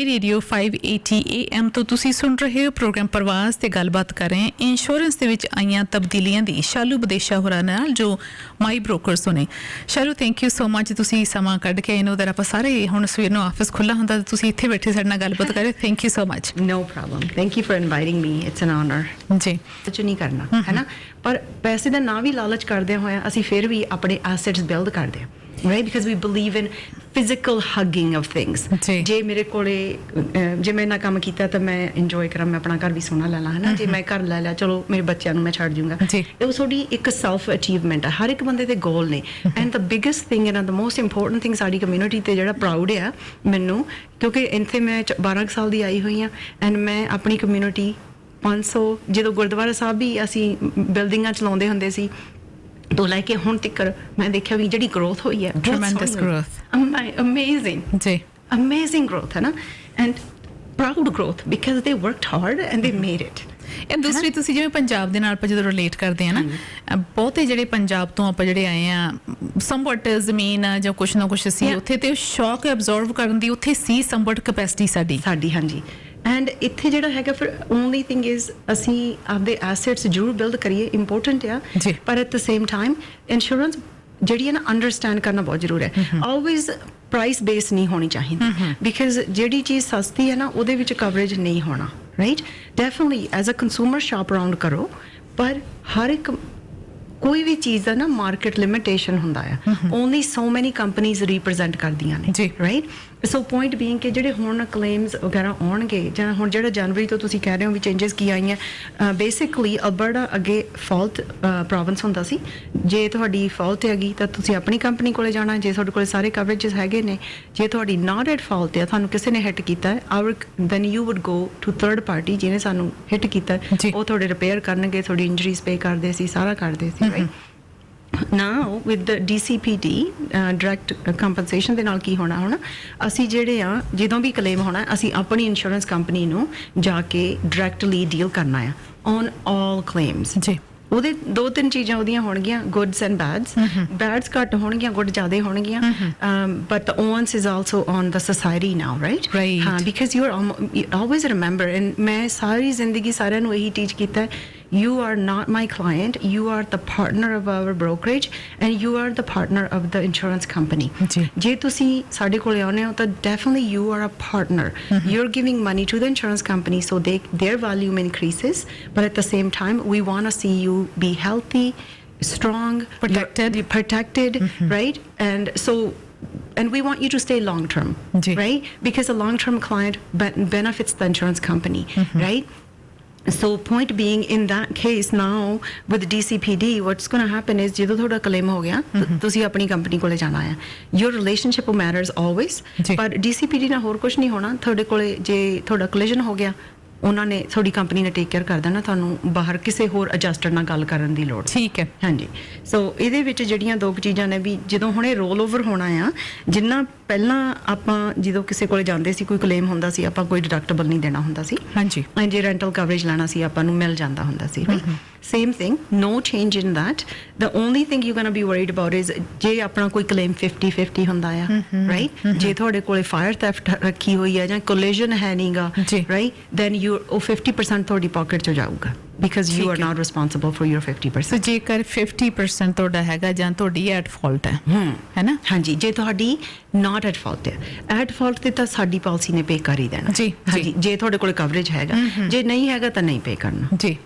My radio 580 AM ਤੋਂ ਤੁਸੀਂ ਸੁਣ ਰਹੇ ਹੋ ਪ੍ਰੋਗਰਾਮ ਪ੍ਰਵਾਸ ਤੇ ਗੱਲਬਾਤ ਕਰ ਰਹੇ ਹਾਂ ਇੰਸ਼ੋਰੈਂਸ ਦੇ ਵਿੱਚ ਆਈਆਂ ਤਬਦੀਲੀਆਂ ਦੀ ਸ਼ਾਲੂ ਬਦੇਸ਼ਾ ਹੋਰਾਂ ਨਾਲ ਜੋ ਮਾਈ ਬ੍ਰੋਕਰਸ ਨੇ। Shalu thank you so much, ਤੁਸੀਂ ਸਮਾਂ ਕੱਢ ਕੇ ਆਏ ਨੂੰ ਦਰ ਆਪਾਂ ਸਾਰੇ ਹੁਣ ਸਵੇਰ ਨੂੰ ਆਫਿਸ ਖੁੱਲ੍ਹਾ ਹੁੰਦਾ ਤੇ ਤੁਸੀਂ ਇੱਥੇ ਬੈਠੇ ਸਾਡੇ ਨਾਲ ਗੱਲਬਾਤ ਕਰ ਰਹੇ। Thank you so much. No problem, thank you for inviting me, it's an honour ਜੀ। ਕੁਝ ਨਹੀਂ ਕਰਨਾ ਹੈ ਨਾ, ਪਰ ਪੈਸੇ ਦਾ ਨਾ ਵੀ ਲਾਲਚ ਕਰਦੇ ਹੋਇਆ ਅਸੀਂ ਫਿਰ ਵੀ ਆਪਣੇ ਐਸੈਟਸ ਬਿਲਡ ਕਰਦੇ ਹਾਂ, right? Because we believe in physical hugging of things. ਜੇ ਮੇਰੇ ਕੋਲੇ ਜੇ ਮੈਂ ਨਾ ਕੰਮ ਕੀਤਾ ਤਾਂ ਮੈਂ ਇੰਜੋਏ ਕਰਾਂ, ਮੈਂ ਆਪਣਾ ਘਰ ਵੀ ਸੋਹਣਾ ਲੈ ਲਾਂ, ਹੈ ਨਾ। ਜੇ ਮੈਂ ਘਰ ਲੈ ਲਿਆ, ਚਲੋ ਮੇਰੇ ਬੱਚਿਆਂ ਨੂੰ ਮੈਂ ਛੱਡ ਜੂੰਗਾ, ਇਹ ਤੁਹਾਡੀ ਇੱਕ ਸੈਲਫ ਅਚੀਵਮੈਂਟ ਹੈ। ਹਰ ਇੱਕ ਬੰਦੇ ਦੇ ਗੋਲ ਨੇ, and the biggest thing and the most important thing ਸਾਡੀ ਕਮਿਊਨਿਟੀ ਤੇ ਜਿਹੜਾ ਪ੍ਰਾਊਡ ਆ ਮੈਨੂੰ, ਕਿਉਂਕਿ ਇੱਥੇ ਮੈਂ 12 ਸਾਲ ਦੀ ਆਈ ਹੋਈ ਹਾਂ, ਐਂਡ ਮੈਂ ਆਪਣੀ ਕਮਿਊਨਿਟੀ 500 ਜਦੋਂ ਗੁਰਦੁਆਰਾ ਸਾਹਿਬ ਵੀ ਅਸੀਂ ਬਿਲਡਿੰਗਾਂ ਚਲਾਉਂਦੇ ਹੁੰਦੇ ਸੀ ਤੋਂ ਲੈ ਕੇ ਹੁਣ ਤੱਕ ਮੈਂ ਦੇਖਿਆ ਵੀ ਜਿਹੜੀ ਗਰੋਥ ਹੋਈ ਹੈ, ਟ੍ਰੈਮੈਂਡਸ ਗਰੋਥ, ਅਮੇਜ਼ਿੰਗ ਜੀ, ਅਮੇਜ਼ਿੰਗ ਗਰੋਥ ਹੈ ਨਾ, ਐਂਡ ਪ੍ਰਾਊਡ ਗਰੋਥ ਬਿਕਾਜ਼ ਦੇ ਵਰਕਡ ਹਾਰਡ ਐਂਡ ਦੇ ਮੇਡ ਇਟ। ਇਹ ਦੂਸਰੀ ਤੁਸੀਂ ਜਿਵੇਂ ਪੰਜਾਬ ਦੇ ਨਾਲ ਆਪਾਂ ਜਦੋਂ ਰਿਲੇਟ ਕਰਦੇ ਆ ਨਾ, ਬਹੁਤੇ ਜਿਹੜੇ ਪੰਜਾਬ ਤੋਂ ਆਪਾਂ ਜਿਹੜੇ ਆਏ ਆ ਸਮਵਟ ਜ਼ਮੀਨ ਜਾਂ ਕੁਛ ਨਾ ਕੁਛ ਸੀ ਉੱਥੇ, ਤੇ ਸ਼ੌਕ ਐਬਜ਼ੋਰਵ ਕਰਨ ਦੀ ਉੱਥੇ ਸੀ ਸਮਵਟ ਕੈਪੈਸਿਟੀ ਸਾਡੀ। ਹਾਂਜੀ। ਐਂਡ ਇੱਥੇ ਜਿਹੜਾ ਹੈਗਾ ਫਿਰ ਓਨਲੀ ਥਿੰਗ ਇਜ਼ ਅਸੀਂ ਆਪਦੇ ਐਸੈਟਸ ਜ਼ਰੂਰ ਬਿਲਡ ਕਰੀਏ, ਇੰਪੋਰਟੈਂਟ ਆ, ਪਰ at the same time insurance ਜਿਹੜੀ ਹੈ ਨਾ ਅੰਡਰਸਟੈਂਡ ਕਰਨਾ ਬਹੁਤ ਜ਼ਰੂਰੀ ਹੈ। ਆਲਵੇਜ਼ ਪ੍ਰਾਈਸ ਬੇਸ ਨਹੀਂ ਹੋਣੀ ਚਾਹੀਦੀ, ਬਿਕਾਜ਼ ਜਿਹੜੀ ਚੀਜ਼ ਸਸਤੀ ਹੈ ਨਾ ਉਹਦੇ ਵਿੱਚ ਕਵਰੇਜ ਨਹੀਂ ਹੋਣਾ, right. Definitely as a consumer shop around ਕਰੋ, ਪਰ ਹਰ ਇੱਕ ਕੋਈ ਵੀ ਚੀਜ਼ ਦਾ ਨਾ ਮਾਰਕੀਟ ਲਿਮਿਟੇਸ਼ਨ ਹੁੰਦਾ ਆ, ਓਨਲੀ ਸੋ ਮੈਨੀ ਕੰਪਨੀਜ਼ ਰਿਪਰੈਜ਼ੈਂਟ ਕਰਦੀਆਂ ਨੇ, ਰਾਈਟ। ਸੋ ਪੁਆਇੰਟ ਬੀਇੰਗ ਕਿ ਜਿਹੜੇ ਹੁਣ ਕਲੇਮਸ ਵਗੈਰਾ ਆਉਣਗੇ, ਜਾਂ ਹੁਣ ਜਿਹੜਾ ਜਨਵਰੀ ਤੋਂ ਤੁਸੀਂ ਕਹਿ ਰਹੇ ਹੋ ਵੀ ਚੇਂਜਸ ਕੀ ਆਈਆਂ, ਬੇਸਿਕਲੀ ਅਲਬਰਟਾ ਅੱਗੇ ਫਾਲਟ ਪ੍ਰੋਵਿੰਸ ਹੁੰਦਾ ਸੀ। ਜੇ ਤੁਹਾਡੀ ਫਾਲਟ ਹੈਗੀ ਤਾਂ ਤੁਸੀਂ ਆਪਣੀ ਕੰਪਨੀ ਕੋਲੇ ਜਾਣਾ, ਜੇ ਤੁਹਾਡੇ ਕੋਲ ਸਾਰੇ ਕਵਰੇਜਸ ਹੈਗੇ ਨੇ। ਜੇ ਤੁਹਾਡੀ ਨਾਟ ਐਟ ਫਾਲਟ ਹੈ, ਤੁਹਾਨੂੰ ਕਿਸੇ ਨੇ ਹਿੱਟ ਕੀਤਾ, then you would go to third party ਜਿਹਨੇ ਸਾਨੂੰ ਹਿੱਟ ਕੀਤਾ, ਉਹ ਤੁਹਾਡੇ ਰਿਪੇਅਰ ਕਰਨਗੇ, ਤੁਹਾਡੀ ਇੰਜਰੀਜ਼ ਪੇ ਕਰਦੇ ਸੀ, ਸਾਰਾ ਕਰਦੇ ਸੀ, right. Now with the DCPD direct compensation ਦੇ ਨਾਲ ਕੀ ਹੋਣਾ, ਹੁਣ ਅਸੀਂ ਜਿਹੜੇ ਆ ਜਦੋਂ ਵੀ ਕਲੇਮ ਹੋਣਾ ਅਸੀਂ ਆਪਣੀ ਇੰਸ਼ੋਰੈਂਸ ਕੰਪਨੀ ਨੂੰ ਜਾ ਕੇ ਡਾਇਰੈਕਟਲੀ ਡੀਲ ਕਰਨਾ ਆ ਔਨ ਆਲ ਕਲੇਮਸ ਜੀ। ਉਹਦੇ 2-3 ਚੀਜ਼ਾਂ ਉਹਦੀਆਂ ਹੋਣਗੀਆਂ, ਗੁੱਡਸ ਐਂਡ ਬੈਡਸ। ਬੈਡਸ ਘੱਟ ਹੋਣਗੀਆਂ, ਗੁੱਡ ਜ਼ਿਆਦਾ ਹੋਣਗੀਆਂ, but the onus is also on the society now, right? ਹਾਂ, because you always remember, and ਮੈਂ ਸਾਰੀ ਜ਼ਿੰਦਗੀ ਸਾਰਿਆਂ ਨੂੰ ਇਹੀ ਟੀਚ ਕੀਤਾ, you are not my client, you are the partner of our brokerage and you are the partner of the insurance company. ਜੇ ਤੁਸੀਂ ਸਾਡੇ ਕੋਲ ਆਉਂਦੇ ਹੋ ਤਾਂ definitely you are a partner. You're giving money to the insurance company so their volume increases, but at the same time we want to see you be healthy, strong, protected, right? And we want you to stay long term, right? Because a long term client benefits the insurance company, right? So point being, in that case now with DCPD what's going to happen is ਜਦੋਂ ਤੁਹਾਡਾ claim ਹੋ ਗਿਆ ਤੁਸੀਂ ਆਪਣੀ company ਕੋਲੇ ਜਾਣਾ ਆ, your relationship matters always, ਪਰ DCPD ਨਾਲ ਹੋਰ ਕੁਝ ਨਹੀਂ ਹੋਣਾ। ਤੁਹਾਡੇ ਕੋਲੇ ਜੇ ਤੁਹਾਡਾ ਕੋਲੀਜਨ ਹੋ ਗਿਆ, ਉਹਨਾਂ ਨੇ ਤੁਹਾਡੀ ਕੰਪਨੀ ਨੇ ਟੇਕ ਕੇਅਰ ਕਰ ਦੇਣਾ, ਤੁਹਾਨੂੰ ਬਾਹਰ ਕਿਸੇ ਹੋਰ ਅਡਜਸਟਰ ਨਾਲ ਗੱਲ ਕਰਨ ਦੀ ਲੋੜ, ਠੀਕ ਹੈ। ਹਾਂਜੀ, ਸੋ ਇਹਦੇ ਵਿੱਚ ਜਿਹੜੀਆਂ 2 ਚੀਜ਼ਾਂ ਨੇ ਵੀ ਜਦੋਂ ਹੁਣ ਇਹ ਰੋਲ ਓਵਰ ਹੋਣਾ ਆ, ਜਿੰਨਾ ਪਹਿਲਾਂ ਆਪਾਂ ਜਦੋਂ ਕਿਸੇ ਕੋਲੇ ਜਾਂਦੇ ਸੀ, ਕੋਈ ਕਲੇਮ ਹੁੰਦਾ ਸੀ, ਆਪਾਂ ਕੋਈ ਡਿਡਕਟੇਬਲ ਨਹੀਂ ਦੇਣਾ ਹੁੰਦਾ ਸੀ, ਹਾਂਜੀ। ਜੇ ਰੈਂਟਲ ਕਵਰੇਜ ਲੈਣਾ ਸੀ ਆਪਾਂ ਨੂੰ ਮਿਲ ਜਾਂਦਾ ਹੁੰਦਾ ਸੀ, same thing, no change in that. The only thing you're going to be worried about is ਜੇ ਆਪਣਾ ਕੋਈ claim 50-50 ਹੁੰਦਾ ਆ, right? ਜੇ ਤੁਹਾਡੇ ਕੋਲੇ fire theft ਰੱਖੀ ਹੋਈ ਹੈ ਜਾਂ collision ਹੈ ਨਹੀਂਗਾ, right? Then ਉਹ 50% ਤੁਹਾਡੀ pocket ਚੋਂ ਜਾਊਗਾ, because you are not responsible for your 50%. So ਜੇਕਰ 50% ਤੁਹਾਡਾ ਹੈਗਾ ਜਾਂ ਤੁਹਾਡੀ at fault ਹੈ ਨਾ, ਹਾਂਜੀ, ਜੇ ਤੁਹਾਡੀ not at fault ਹੈ, at fault ਤੇ ਤਾਂ ਸਾਡੀ ਪਾਲਿਸੀ ਨੇ ਪੇ ਕਰ ਹੀ ਦੇਣਾ, ਜੀ। ਜੇ ਤੁਹਾਡੇ ਕੋਲ ਕਵਰੇਜ ਹੈਗਾ, ਜੇ ਨਹੀਂ ਹੈਗਾ ਤਾਂ ਨਹੀਂ ਪੇ ਕਰਨਾ, ਜੀ।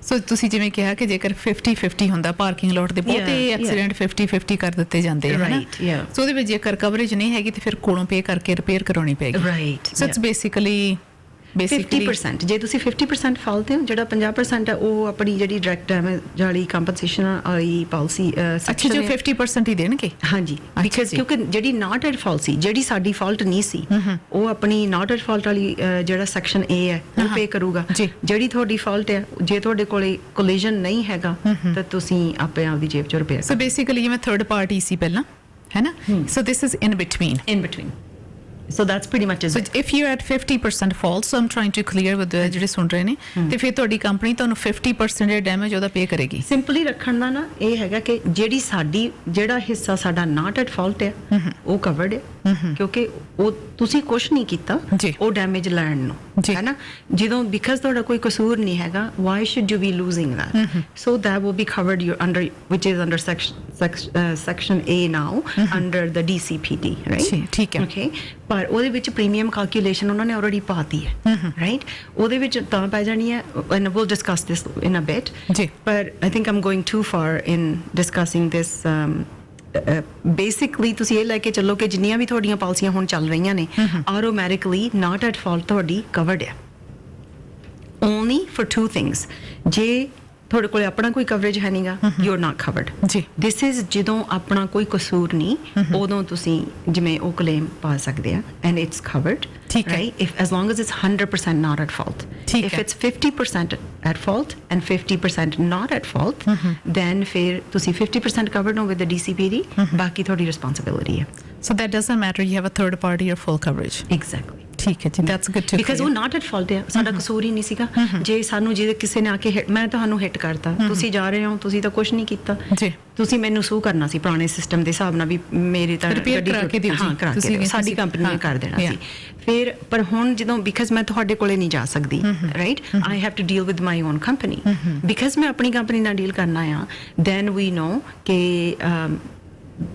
ਸੋ ਤੁਸੀਂ ਜਿਵੇਂ ਕਿਹਾ ਕਿ ਜੇਕਰ 50-50 ਹੁੰਦਾ, ਪਾਰਕਿੰਗ ਲੋਟ ਦੇ ਬਹੁਤੇ ਐਕਸੀਡੈਂਟ 50-50 ਕਰ ਦਿੱਤੇ ਜਾਂਦੇ ਹਨ, ਰਾਈਟ। ਸੋ ਉਹਦੇ ਵਿੱਚ ਜੇਕਰ ਕਵਰੇਜ ਨਹੀਂ ਹੈਗੀ ਤੇ ਫਿਰ ਕੋਲੋਂ ਪੇ ਕਰਕੇ ਰਿਪੇਅਰ ਕਰਾਉਣੀ ਪੈਗੀ, ਰਾਈਟ। So it's basically 50%। ਜੇ ਤੁਸੀਂ 50% ਫਾਲਤੇ ਹੋ, ਜਿਹੜਾ 50% ਹੈ ਉਹ ਆਪਣੀ ਜਿਹੜੀ ਡਾਇਰੈਕਟ ਡੈਮੇਜ ਵਾਲੀ ਕੰਪਨਸੇਸ਼ਨ ਵਾਲੀ ਪਾਲਿਸੀ ਅੱਛਾ, ਜੋ 50% ਹੀ ਦੇਣਗੇ, ਹਾਂਜੀ। ਬਿਕਾਜ਼ ਕਿਉਂਕਿ ਜਿਹੜੀ ਨਾਟ ਐਟ ਫਾਲਟ ਸੀ, ਜਿਹੜੀ ਸਾਡੀ ਫਾਲਟ ਨਹੀਂ ਸੀ, ਉਹ ਆਪਣੀ ਨਾਟ ਐਟ ਫਾਲਟ ਵਾਲੀ ਜਿਹੜਾ ਸੈਕਸ਼ਨ A ਹੈ ਉਹ ਪੇ ਕਰੂਗਾ। ਜਿਹੜੀ ਤੁਹਾਡੀ ਫਾਲਟ ਹੈ, ਜੇ ਤੁਹਾਡੇ ਕੋਲੇ ਕੋਲੀਜਨ ਨਹੀਂ ਹੈਗਾ ਤਾਂ ਤੁਸੀਂ ਆਪੇ ਆਪਦੀ ਜੇਬ ਚੋਂ ਰਿਪੇਅਰ। ਸੋ ਬੇਸਿਕਲੀ ਜਿਵੇਂ ਥਰਡ ਪਾਰਟੀ ਸੀ ਪਹਿਲਾਂ, ਹੈ ਨਾ, so this is in between. So that's pretty much So it. if you're at 50% fault, so I'm trying to clear with the ਜਿਹੜੇ ਸੁਣ ਰਹੇ ਨੇ ਤੇ ਫਿਰ ਤੁਹਾਡੀ ਕੰਪਨੀ ਤੁਹਾਨੂੰ 50% ਦੇ ਡੈਮੇਜ ਉਹਦਾ ਪੇ ਕਰੇਗੀ ਸਿੰਪਲੀ ਰੱਖਣ ਦਾ ਨਾ ਇਹ ਹੈਗਾ ਕਿ ਜਿਹੜਾ ਹਿੱਸਾ ਸਾਡਾ ਨਾਟ ਐਟ ਫਾਲਟ ਹੈ ਉਹ ਕਵਰਡ ਹੈ ਕਿਉਂਕਿ ਉਹ ਤੁਸੀਂ ਕੁਝ ਨਹੀਂ ਕੀਤਾ ਉਹ ਡੈਮੇਜ ਲੈਣ ਨੂੰ ਹੈ ਨਾ ਜਦੋਂ ਬਿਕਾਜ਼ ਤੁਹਾਡਾ ਕੋਈ ਕਸੂਰ ਨਹੀਂ ਹੈਗਾ why should you B losing that so that will be covered you under which is under section A now under the DCPD right ਠੀਕ ਹੈ ਓਕੇ ਪਰ ਉਹਦੇ ਵਿੱਚ ਪ੍ਰੀਮੀਅਮ ਕੈਲਕੂਲੇਸ਼ਨ ਉਹਨਾਂ ਨੇ ਆਲਰੇਡੀ ਪਾਤੀ ਹੈ ਰਾਈਟ ਉਹਦੇ ਵਿੱਚ ਤਾਂ ਪੈ ਜਾਣੀ ਹੈ and we'll discuss this in a bit ਪਰ I think I'm going too far in discussing this basically ਤੁਸੀਂ ਇਹ ਲੈ ਕੇ ਚੱਲੋ ਕਿ ਜਿੰਨੀਆਂ ਵੀ ਤੁਹਾਡੀਆਂ ਪਾਲਿਸੀਆਂ ਹੁਣ ਚੱਲ ਰਹੀਆਂ ਨੇ ਆਟੋਮੈਟਿਕਲੀ ਨਾਟ ਐਟ ਫਾਲਟ ਤੁਹਾਡੀ ਕਵਰਡ ਹੈ ਓਨਲੀ ਫॉर ਟੂ ਥਿੰਗਸ ਜੇ ਤੁਹਾਡੇ ਕੋਲ ਆਪਣਾ ਕੋਈ ਕਵਰੇਜ ਹੈ ਨਹੀਂਗਾ ਯੂ ਆਰ ਨਾਟ ਕਵਰਡ ਜੀ ਦਿਸ ਇਜ਼ ਜਦੋਂ ਆਪਣਾ ਕੋਈ ਕਸੂਰ ਨਹੀਂ ਉਦੋਂ ਤੁਸੀਂ ਜਿਵੇਂ ਉਹ ਕਲੇਮ ਪਾ ਸਕਦੇ ਆ and it's covered right if as long as it's 100% not at fault if it's 50% at fault and 50% not at fault then ਫਿਰ ਤੁਸੀਂ 50% covered ਹੋ with the DCPD ਬਾਕੀ ਤੁਹਾਡੀ responsibility ਹੈ so that doesn't matter you have a third party or full coverage exactly ਠੀਕ ਹੈ ਜੀ that's good to because ਉਹ not at fault ਹੈ ਸਾਡਾ ਕਸੂਰ ਹੀ ਨਹੀਂ ਸੀਗਾ ਜੇ ਸਾਨੂੰ ਜੇ ਕਿਸੇ ਨੇ ਆ ਕੇ ਮੈਂ ਤੁਹਾਨੂੰ ਹਿੱਟ ਕਰਤਾ ਤੁਸੀਂ ਜਾ ਰਹੇ ਹੋ ਤੁਸੀਂ ਤਾਂ ਕੁਝ ਨਹੀਂ ਕੀਤਾ ਜੀ ਤੁਸੀਂ ਮੈਨੂੰ ਸੂ ਕਰਨਾ ਸੀ ਪੁਰਾਣੇ ਸਿਸਟਮ ਦੇ ਹਿਸਾਬ ਨਾਲ ਵੀ ਮੇਰੀ ਤਾਂ ਗੱਡੀ ਕਰਾ ਕੇ ਦਿਓ ਜੀ ਸਾਡੀ ਕੰਪਨੀ ਨੇ ਕਰ ਦੇਣਾ ਸੀ ਫਿਰ ਪਰ ਹੁਣ ਜਦੋਂ ਬਿਕਾਜ਼ ਮੈਂ ਤੁਹਾਡੇ ਕੋਲੇ ਨਹੀਂ ਜਾ ਸਕਦੀ right I have to deal with my own company because ਮੈਂ ਆਪਣੀ ਕੰਪਨੀ ਨਾਲ ਡੀਲ ਕਰਨਾ ਆ ਦੈਨ ਵੀ ਨੋ ਕਿ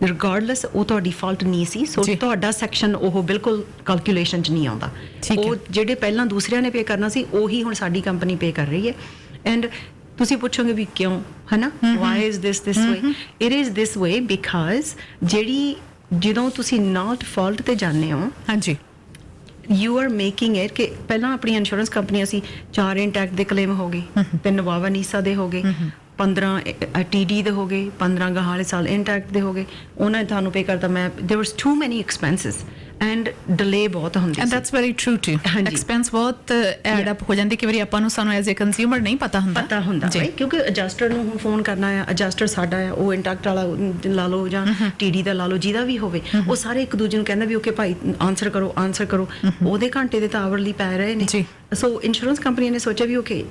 ਰਿਗਾਰਡਲੈਸ ਉਹ ਤੁਹਾਡੀ ਫਾਲਟ ਨਹੀਂ ਸੀ ਸੋ ਤੁਹਾਡਾ ਸੈਕਸ਼ਨ ਉਹ ਬਿਲਕੁਲ ਕੈਲਕੂਲੇਸ਼ਨ 'ਚ ਨਹੀਂ ਆਉਂਦਾ ਉਹ ਜਿਹੜੇ ਪਹਿਲਾਂ ਦੂਸਰਿਆਂ ਨੇ ਪੇ ਕਰਨਾ ਸੀ ਉਹੀ ਹੁਣ ਸਾਡੀ ਕੰਪਨੀ ਪੇ ਕਰ ਰਹੀ ਹੈ ਐਂਡ ਤੁਸੀਂ ਪੁੱਛੋਗੇ ਵੀ ਕਿਉਂ ਹਨਾ Y is this way it is this way because ਜਦੋਂ ਤੁਸੀਂ ਨਾਟ ਫਾਲਟ ਤੇ ਜਾਂਦੇ ਹੋ ਹਾਂਜੀ ਯੂ ਆਰ ਮੇਕਿੰਗ ਇਟ ਕਿ ਪਹਿਲਾਂ ਆਪਣੀ ਇੰਸ਼ੋਰੈਂਸ ਕੰਪਨੀ ਅਸੀਂ 4 ਇੰਟੈਕਟ ਦੇ ਕਲੇਮ ਹੋ ਗਏ 3 ਵਾਵਾ ਨੀਸਾ ਦੇ ਹੋ ਗਏ 15 TD ਦੇ ਹੋ ਗਏ 15 ਗਾਹਾਂ ਵਾਲੇ ਸਾਲ ਇੰਟੈਕਟ ਦੇ ਹੋ ਗਏ ਉਹਨਾਂ ਨੇ ਤੁਹਾਨੂੰ ਪੇ ਕਰਤਾ ਮੈਂ there was too many expenses and delay ਬਹੁਤ ਹੁੰਦੀ ਸੀ and that's very true to expense ਬਹੁਤ ਐਡ ਅਪ ਹੋ ਜਾਂਦੀ ਕਿ ਵਾਰੀ ਆਪਾਂ ਨੂੰ ਸਾਨੂੰ ਐਜ਼ ਅ ਕੰਜ਼ਿਊਮਰ ਨਹੀਂ ਪਤਾ ਹੁੰਦਾ ਰਾਈਟ ਕਿਉਂਕਿ ਅਡਜਸਟਰ ਨੂੰ ਹੁਣ ਫੋਨ ਕਰਨਾ ਹੈ ਅਡਜਸਟਰ ਸਾਡਾ ਹੈ ਉਹ ਇੰਟੈਕਟ ਵਾਲਾ ਲਾ ਲਓ ਜਾਂ TD ਦਾ ਲਾ ਲਓ ਜਿਹਦਾ ਵੀ ਹੋਵੇ ਉਹ ਸਾਰੇ ਇੱਕ ਦੂਜੇ ਨੂੰ ਕਹਿੰਦਾ ਵੀ ਓਕੇ ਭਾਈ ਆਨਸਰ ਕਰੋ ਉਹਦੇ ਘੰਟੇ ਦੇ ਤਾਂ ਆਵਰਲੀ ਪੈ ਰਹੇ ਨੇ ਸੋ ਇੰਸ਼ੋਰੈਂਸ ਕੰਪਨੀ ਨੇ ਸੋਚਿਆ ਵੀ ਓਕੇ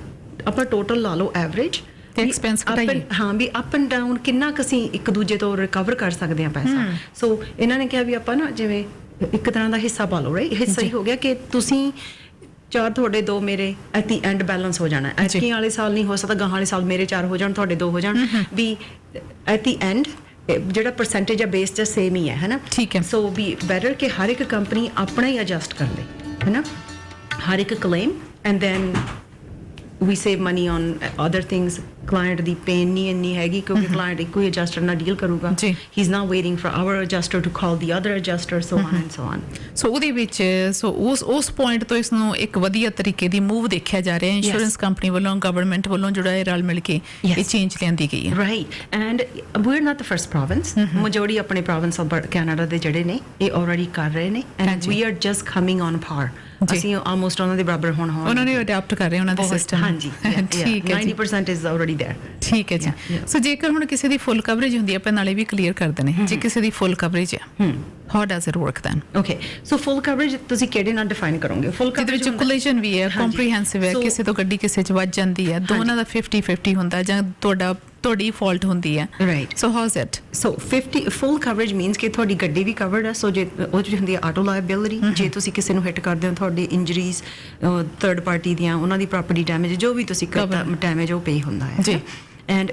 ਆਪਾਂ ਟੋਟਲ ਲਾ ਲਓ ਐਵਰੇਜ ਤੇ ਐਕਸਪੈਂਸ ਘਟਾਈਏ ਹਾਂ ਵੀ ਅਪ ਐਂਡ ਡਾਊਨ ਕਿੰਨਾ ਕੁ ਅਸੀਂ ਇੱਕ ਦੂਜੇ ਤੋਂ ਰਿਕਵਰ ਕਰ ਸਕਦੇ ਹਾਂ ਪੈਸਾ ਸੋ ਇਹਨਾਂ ਨੇ ਕਿਹਾ ਵੀ ਆਪਾਂ ਨਾ ਜਿਵੇਂ ਇੱਕ ਤਰ੍ਹਾਂ ਦਾ ਹਿੱਸਾ ਪਾ ਲਓ ਰਾਈਟ ਹਿੱਸਾ ਹੀ ਹੋ ਗਿਆ ਕਿ ਤੁਸੀਂ 4 ਤੁਹਾਡੇ 2 ਮੇਰੇ ਐਟ ਦੀ ਐਂਡ ਬੈਲੈਂਸ ਹੋ ਜਾਣਾ ਐਤਕੀ ਵਾਲੇ ਸਾਲ ਨਹੀਂ ਹੋ ਸਕਦਾ ਗਾਹਾਂ ਵਾਲੇ ਸਾਲ ਮੇਰੇ 4 ਹੋ ਜਾਣ ਤੁਹਾਡੇ 2 ਹੋ ਜਾਣ ਵੀ ਐਟ ਦੀ ਐਂਡ ਜਿਹੜਾ ਪਰਸੈਂਟੇਜ ਆ ਬੇਸ ਜਾਂ ਸੇਮ ਹੀ ਹੈ ਨਾ ਠੀਕ ਹੈ ਸੋ ਵੀ ਬੈਟਰ ਕਿ ਹਰ ਇੱਕ ਕੰਪਨੀ ਆਪਣਾ ਹੀ ਐਡਜਸਟ ਕਰ ਲੇ ਹੈ ਨਾ ਹਰ ਇੱਕ claim and then we save money on other things client ਦੀ pain ਨਹੀਂ ਇੰਨੀ ਹੈਗੀ ਕਿਉਂਕਿ client ਇੱਕੋ ਹੀ adjuster ਨਾਲ deal ਕਰੂਗਾ he's not waiting for our adjuster to call the other adjuster so on and so on ਸੋ ਉਹਦੇ ਵਿੱਚ ਸੋ ਉਸ ਪੁਆਇੰਟ ਤੋਂ ਇਸ ਨੂੰ ਇੱਕ ਵਧੀਆ ਤਰੀਕੇ ਦੀ ਮੂਵ ਦੇਖਿਆ ਜਾ ਰਿਹਾ ਹੈ ਇੰਸ਼ੋਰੈਂਸ ਕੰਪਨੀ ਵੱਲੋਂ ਗਵਰਨਮੈਂਟ ਵੱਲੋਂ ਜਿਹੜਾ ਇਹ ਰਲ ਮਿਲ ਕੇ ਇਹ ਚੇਂਜ ਲਿਆਂਦੀ ਗਈ ਹੈ right and we are not the first province majority ਆਪਣੇ ਪ੍ਰੋਵਿੰਸ ਆਫ ਕੈਨੇਡਾ ਦੇ ਜਿਹੜੇ ਨੇ ਇਹ ਆਲਰੇਡੀ ਕਰ ਰਹੇ ਨੇ and we are just coming on ਪਾਰ ਅਸੀਂ ਆਲਮੋਸਟ ਉਹਨਾਂ ਦੇ ਬਰਾਬਰ ਹੁਣ ਉਹਨਾਂ ਨੇ ਅਡਾਪਟ ਕਰ ਰਹੇ ਉਹਨਾਂ ਦੇ ਸਿਸਟਮ ਹਾਂਜੀ ਠੀਕ ਹੈ 90% ਇਜ਼ ਆਲਰੇਡੀ देयर ਠੀਕ ਹੈ ਜੀ ਸੋ ਜੇਕਰ ਹੁਣ ਕਿਸੇ ਦੀ ਫੁੱਲ ਕਵਰੇਜ ਹੁੰਦੀ ਹੈ ਆਪਾਂ ਨਾਲੇ ਵੀ ਕਲੀਅਰ ਕਰ ਦਨੇ ਜੇ ਕਿਸੇ ਦੀ ਫੁੱਲ ਕਵਰੇਜ ਹੈ how does it work then okay so full coverage ਤੁਸੀਂ ਕਿਹੜੇ ਨਾਲ ਡਿਫਾਈਨ ਕਰੋਗੇ full coverage ਵਿੱਚ ਕੋਲੀਜਨ ਵੀ ਹੈ ਕੰਪਰੀਹੈਂਸਿਵ ਹੈ ਕਿਸੇ ਤੋਂ ਗੱਡੀ ਕਿਸੇ ਚ ਵੱਜ ਜਾਂਦੀ ਹੈ ਦੋਨਾਂ ਦਾ 50-50 ਹੁੰਦਾ ਜਾਂ ਤੁਹਾਡੀ ਫਾਲਟ ਹੁੰਦੀ ਹੈ right so how is it so 50 full coverage means ਕਿ ਤੁਹਾਡੀ ਗੱਡੀ ਵੀ ਕਵਰਡ ਹੈ ਸੋ ਜੇ ਉਹ ਜਿਹੜੀ ਹੁੰਦੀ ਹੈ ਆਟੋ ਲਾਇਬਿਲਿਟੀ ਜੇ ਤੁਸੀਂ ਕਿਸੇ ਨੂੰ ਹਿੱਟ ਕਰਦੇ ਹੋ ਤੁਹਾਡੇ ਇੰਜਰੀਜ਼ ਥਰਡ ਪਾਰਟੀ ਦੀਆਂ ਉਹਨਾਂ ਦੀ ਪ੍ਰਾਪਰਟੀ ਡੈਮੇਜ ਜੋ ਵੀ ਤੁਸੀਂ ਕਰਤਾ ਡੈਮੇਜ ਉਹ ਪੇ ਹੁੰਦਾ ਹੈ ਜੀ ਐਂਡ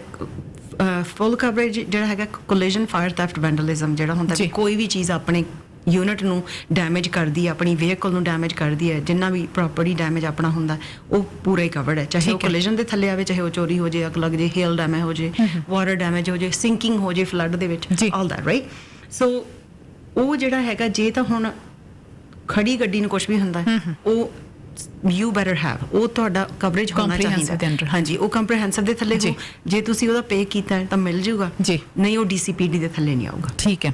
ਫੁੱਲ ਕਵਰੇਜ ਜਿਹੜਾ ਹੈਗਾ ਕੋਲੀਜਨ ਫਾਇਰ ਥੈਫਟ ਵੈਂਡਲਿਜ਼ਮ ਜਿਹੜਾ ਹੁੰਦਾ ਵੀ ਕੋਈ ਵੀ ਚੀਜ਼ ਆਪਣੇ ਯੂਨਿਟ ਨੂੰ ਡੈਮੇਜ ਕਰਦੀ ਹੈ ਆਪਣੀ ਵਹੀਕਲ ਨੂੰ ਡੈਮੇਜ ਕਰਦੀ ਹੈ ਜਿੰਨਾ ਵੀ ਪ੍ਰੋਪਰਟੀ ਡੈਮੇਜ ਆਪਣਾ ਹੁੰਦਾ ਉਹ ਪੂਰਾ ਹੀ ਕਵਰਡ ਹੈ ਚਾਹੇ ਉਹ ਕੋਲੀਜਨ ਦੇ ਥੱਲੇ ਆਵੇ ਚਾਹੇ ਉਹ ਚੋਰੀ ਹੋ ਜੇ ਅੱਗ ਲੱਗ ਜੇ ਹੇਲ ਡੈਮੇਜ ਹੋ ਜੇ ਵਾਟਰ ਡੈਮੇਜ ਹੋ ਜੇ ਸਿੰਕਿੰਗ ਹੋ ਜੇ ਫਲੱਡ ਦੇ ਵਿੱਚ ਆਲ ਦੈਟ ਰਾਈਟ ਸੋ ਉਹ ਜਿਹੜਾ ਹੈਗਾ ਜੇ ਤਾਂ ਹੁਣ ਖੜੀ ਗੱਡੀ ਨੂੰ ਕੁਝ ਵੀ ਹੁੰਦਾ ਉਹ ਯੂ ਬੈਟਰ ਹੈਵ ਉਹ ਤੁਹਾਡਾ ਕਵਰੇਜ ਹੋਣਾ Comprehensive ਦੇ ਚਾਹੀਦਾ under। ਹਾਂਜੀ ਉਹ ਕੰਪਰੀਹੈਂਸਿਵ ਦੇ ਥੱਲੇ ਜੀ। ਹੋ ਜੇ ਤੁਸੀਂ ਉਹਦਾ ਪੇ ਕੀਤਾ ਹੈ ਤਾਂ ਮਿਲ ਜਾਊਗਾ ਜੀ। ਨਹੀਂ ਉਹ DCPD ਦੇ ਥੱਲੇ ਨਹੀਂ ਆਊਗਾ ਠੀਕ ਹੈ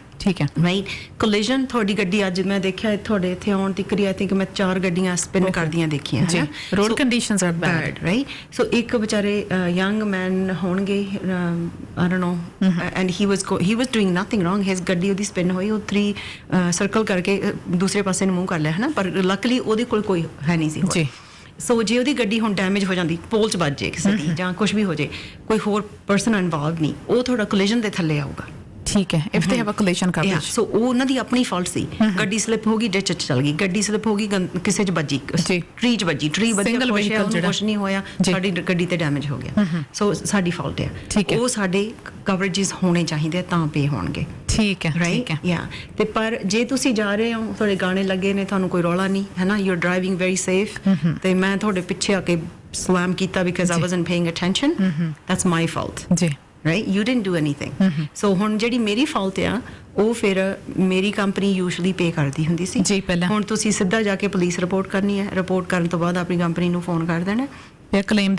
ਰਾਈਟ ਕੋਲੀਜਨ ਤੁਹਾਡੀ ਗੱਡੀ ਅੱਜ ਮੈਂ ਦੇਖਿਆ ਤੁਹਾਡੇ ਇੱਥੇ ਆਉਣ ਤੱਕ ਆਈ ਥਿੰਕ ਮੈਂ 4 ਗੱਡੀਆਂ ਸਪਿਨ ਕਰਦੀਆਂ ਦੇਖੀਆਂ ਜੀ road conditions are bad right so ਇੱਕ ਵਿਚਾਰੇ ਯੰਗ ਮੈਨ ਹੋਣਗੇ I don't know and he was doing nothing wrong his ਗੱਡੀ ਉਹਦੀ ਸਪਿਨ ਹੋਈ ਉਹ 3 ਸਰਕਲ ਕਰਕੇ ਦੂਸਰੇ ਪਾਸੇ ਨੂੰ ਮੂੰਹ ਕਰ ਲਿਆ ਹੈ ਨਾ ਪਰ ਲੱਕਲੀ ਉਹਦੇ ਕੋਲ ਕੋਈ ਹੈ ਨਹੀਂ ਸੀ ਜੀ ਸੋ ਜੇ ਉਹਦੀ ਗੱਡੀ ਹੁਣ ਡੈਮੇਜ ਹੋ ਜਾਂਦੀ ਪੋਲ 'ਚ ਵੱਜ ਜੇ ਕਿਸੇ ਦੀ ਜਾਂ ਕੁਝ ਵੀ ਹੋ ਜੇ ਕੋਈ ਹੋਰ ਪਰਸਨ ਇਨਵੋਲਵ ਨਹੀਂ ਉਹ ਤੁਹਾਡਾ ਕੋਲੀਜਨ ਦੇ ਥੱਲੇ ਆਊਗਾ ਠੀਕ ਹੈ if they have a collision coverage so ਉਹ ਉਹਨਾਂ ਦੀ ਆਪਣੀ ਫਾਲਟ ਸੀ ਗੱਡੀ ਸਲਿਪ ਹੋ ਗਈ ਡਿਚ 'ਚ ਚਲ ਗਈ ਗੱਡੀ ਸਲਿਪ ਹੋ ਗਈ ਕਿਸੇ 'ਚ ਵੱਜੀ ਟਰੀ 'ਚ ਵੱਜੀ ਟਰੀ ਵਧੀਆ ਕੁਝ ਨਹੀਂ ਹੋਇਆ ਸਾਡੀ ਗੱਡੀ ਤੇ ਡੈਮੇਜ ਹੋ ਗਿਆ ਸੋ ਸਾਡੀ ਫਾਲਟ ਹੈ ਉਹ ਸਾਡੇ ਕਵਰੇਜਸ ਹੋਣੇ ਚਾਹੀਦੇ ਤਾਂ ਪੇ ਹੋਣਗੇ ਠੀਕ ਹੈ ਰਾਈਟ ਯਾ ਤੇ ਪਰ ਜੇ ਤੁਸੀਂ ਜਾ ਰਹੇ ਹੋ ਤੁਹਾਡੇ ਗਾਣੇ ਲੱਗੇ ਨੇ ਤੁਹਾਨੂੰ ਕੋਈ ਰੌਲਾ ਨਹੀਂ ਹੈ ਨਾ you are driving very safe ਤੇ ਮੈਂ ਤੁਹਾਡੇ ਪਿੱਛੇ ਆ ਕੇ ਸਲੈਮ ਕੀਤਾ because I wasn't paying attention that's my fault ਜੀ right you didn't do anything so ਹੁਣ ਜਿਹੜੀ ਮੇਰੀ ਫਾਲਟ ਆ ਉਹ ਫਿਰ ਮੇਰੀ ਕੰਪਨੀ ਯੂਜੂਅਲੀ ਪੇ ਕਰਦੀ ਹੁੰਦੀ ਸੀ ਜੀ ਪਹਿਲਾਂ ਹੁਣ ਤੁਸੀਂ ਸਿੱਧਾ ਜਾ ਕੇ ਪੁਲਿਸ ਰਿਪੋਰਟ ਕਰਨੀ ਹੈ ਰਿਪੋਰਟ ਕਰਨ ਤੋਂ ਬਾਅਦ ਆਪਣੀ ਕੰਪਨੀ ਨੂੰ ਫੋਨ ਕਰ ਦੇਣਾ ਇਹ ਕਲੇਮ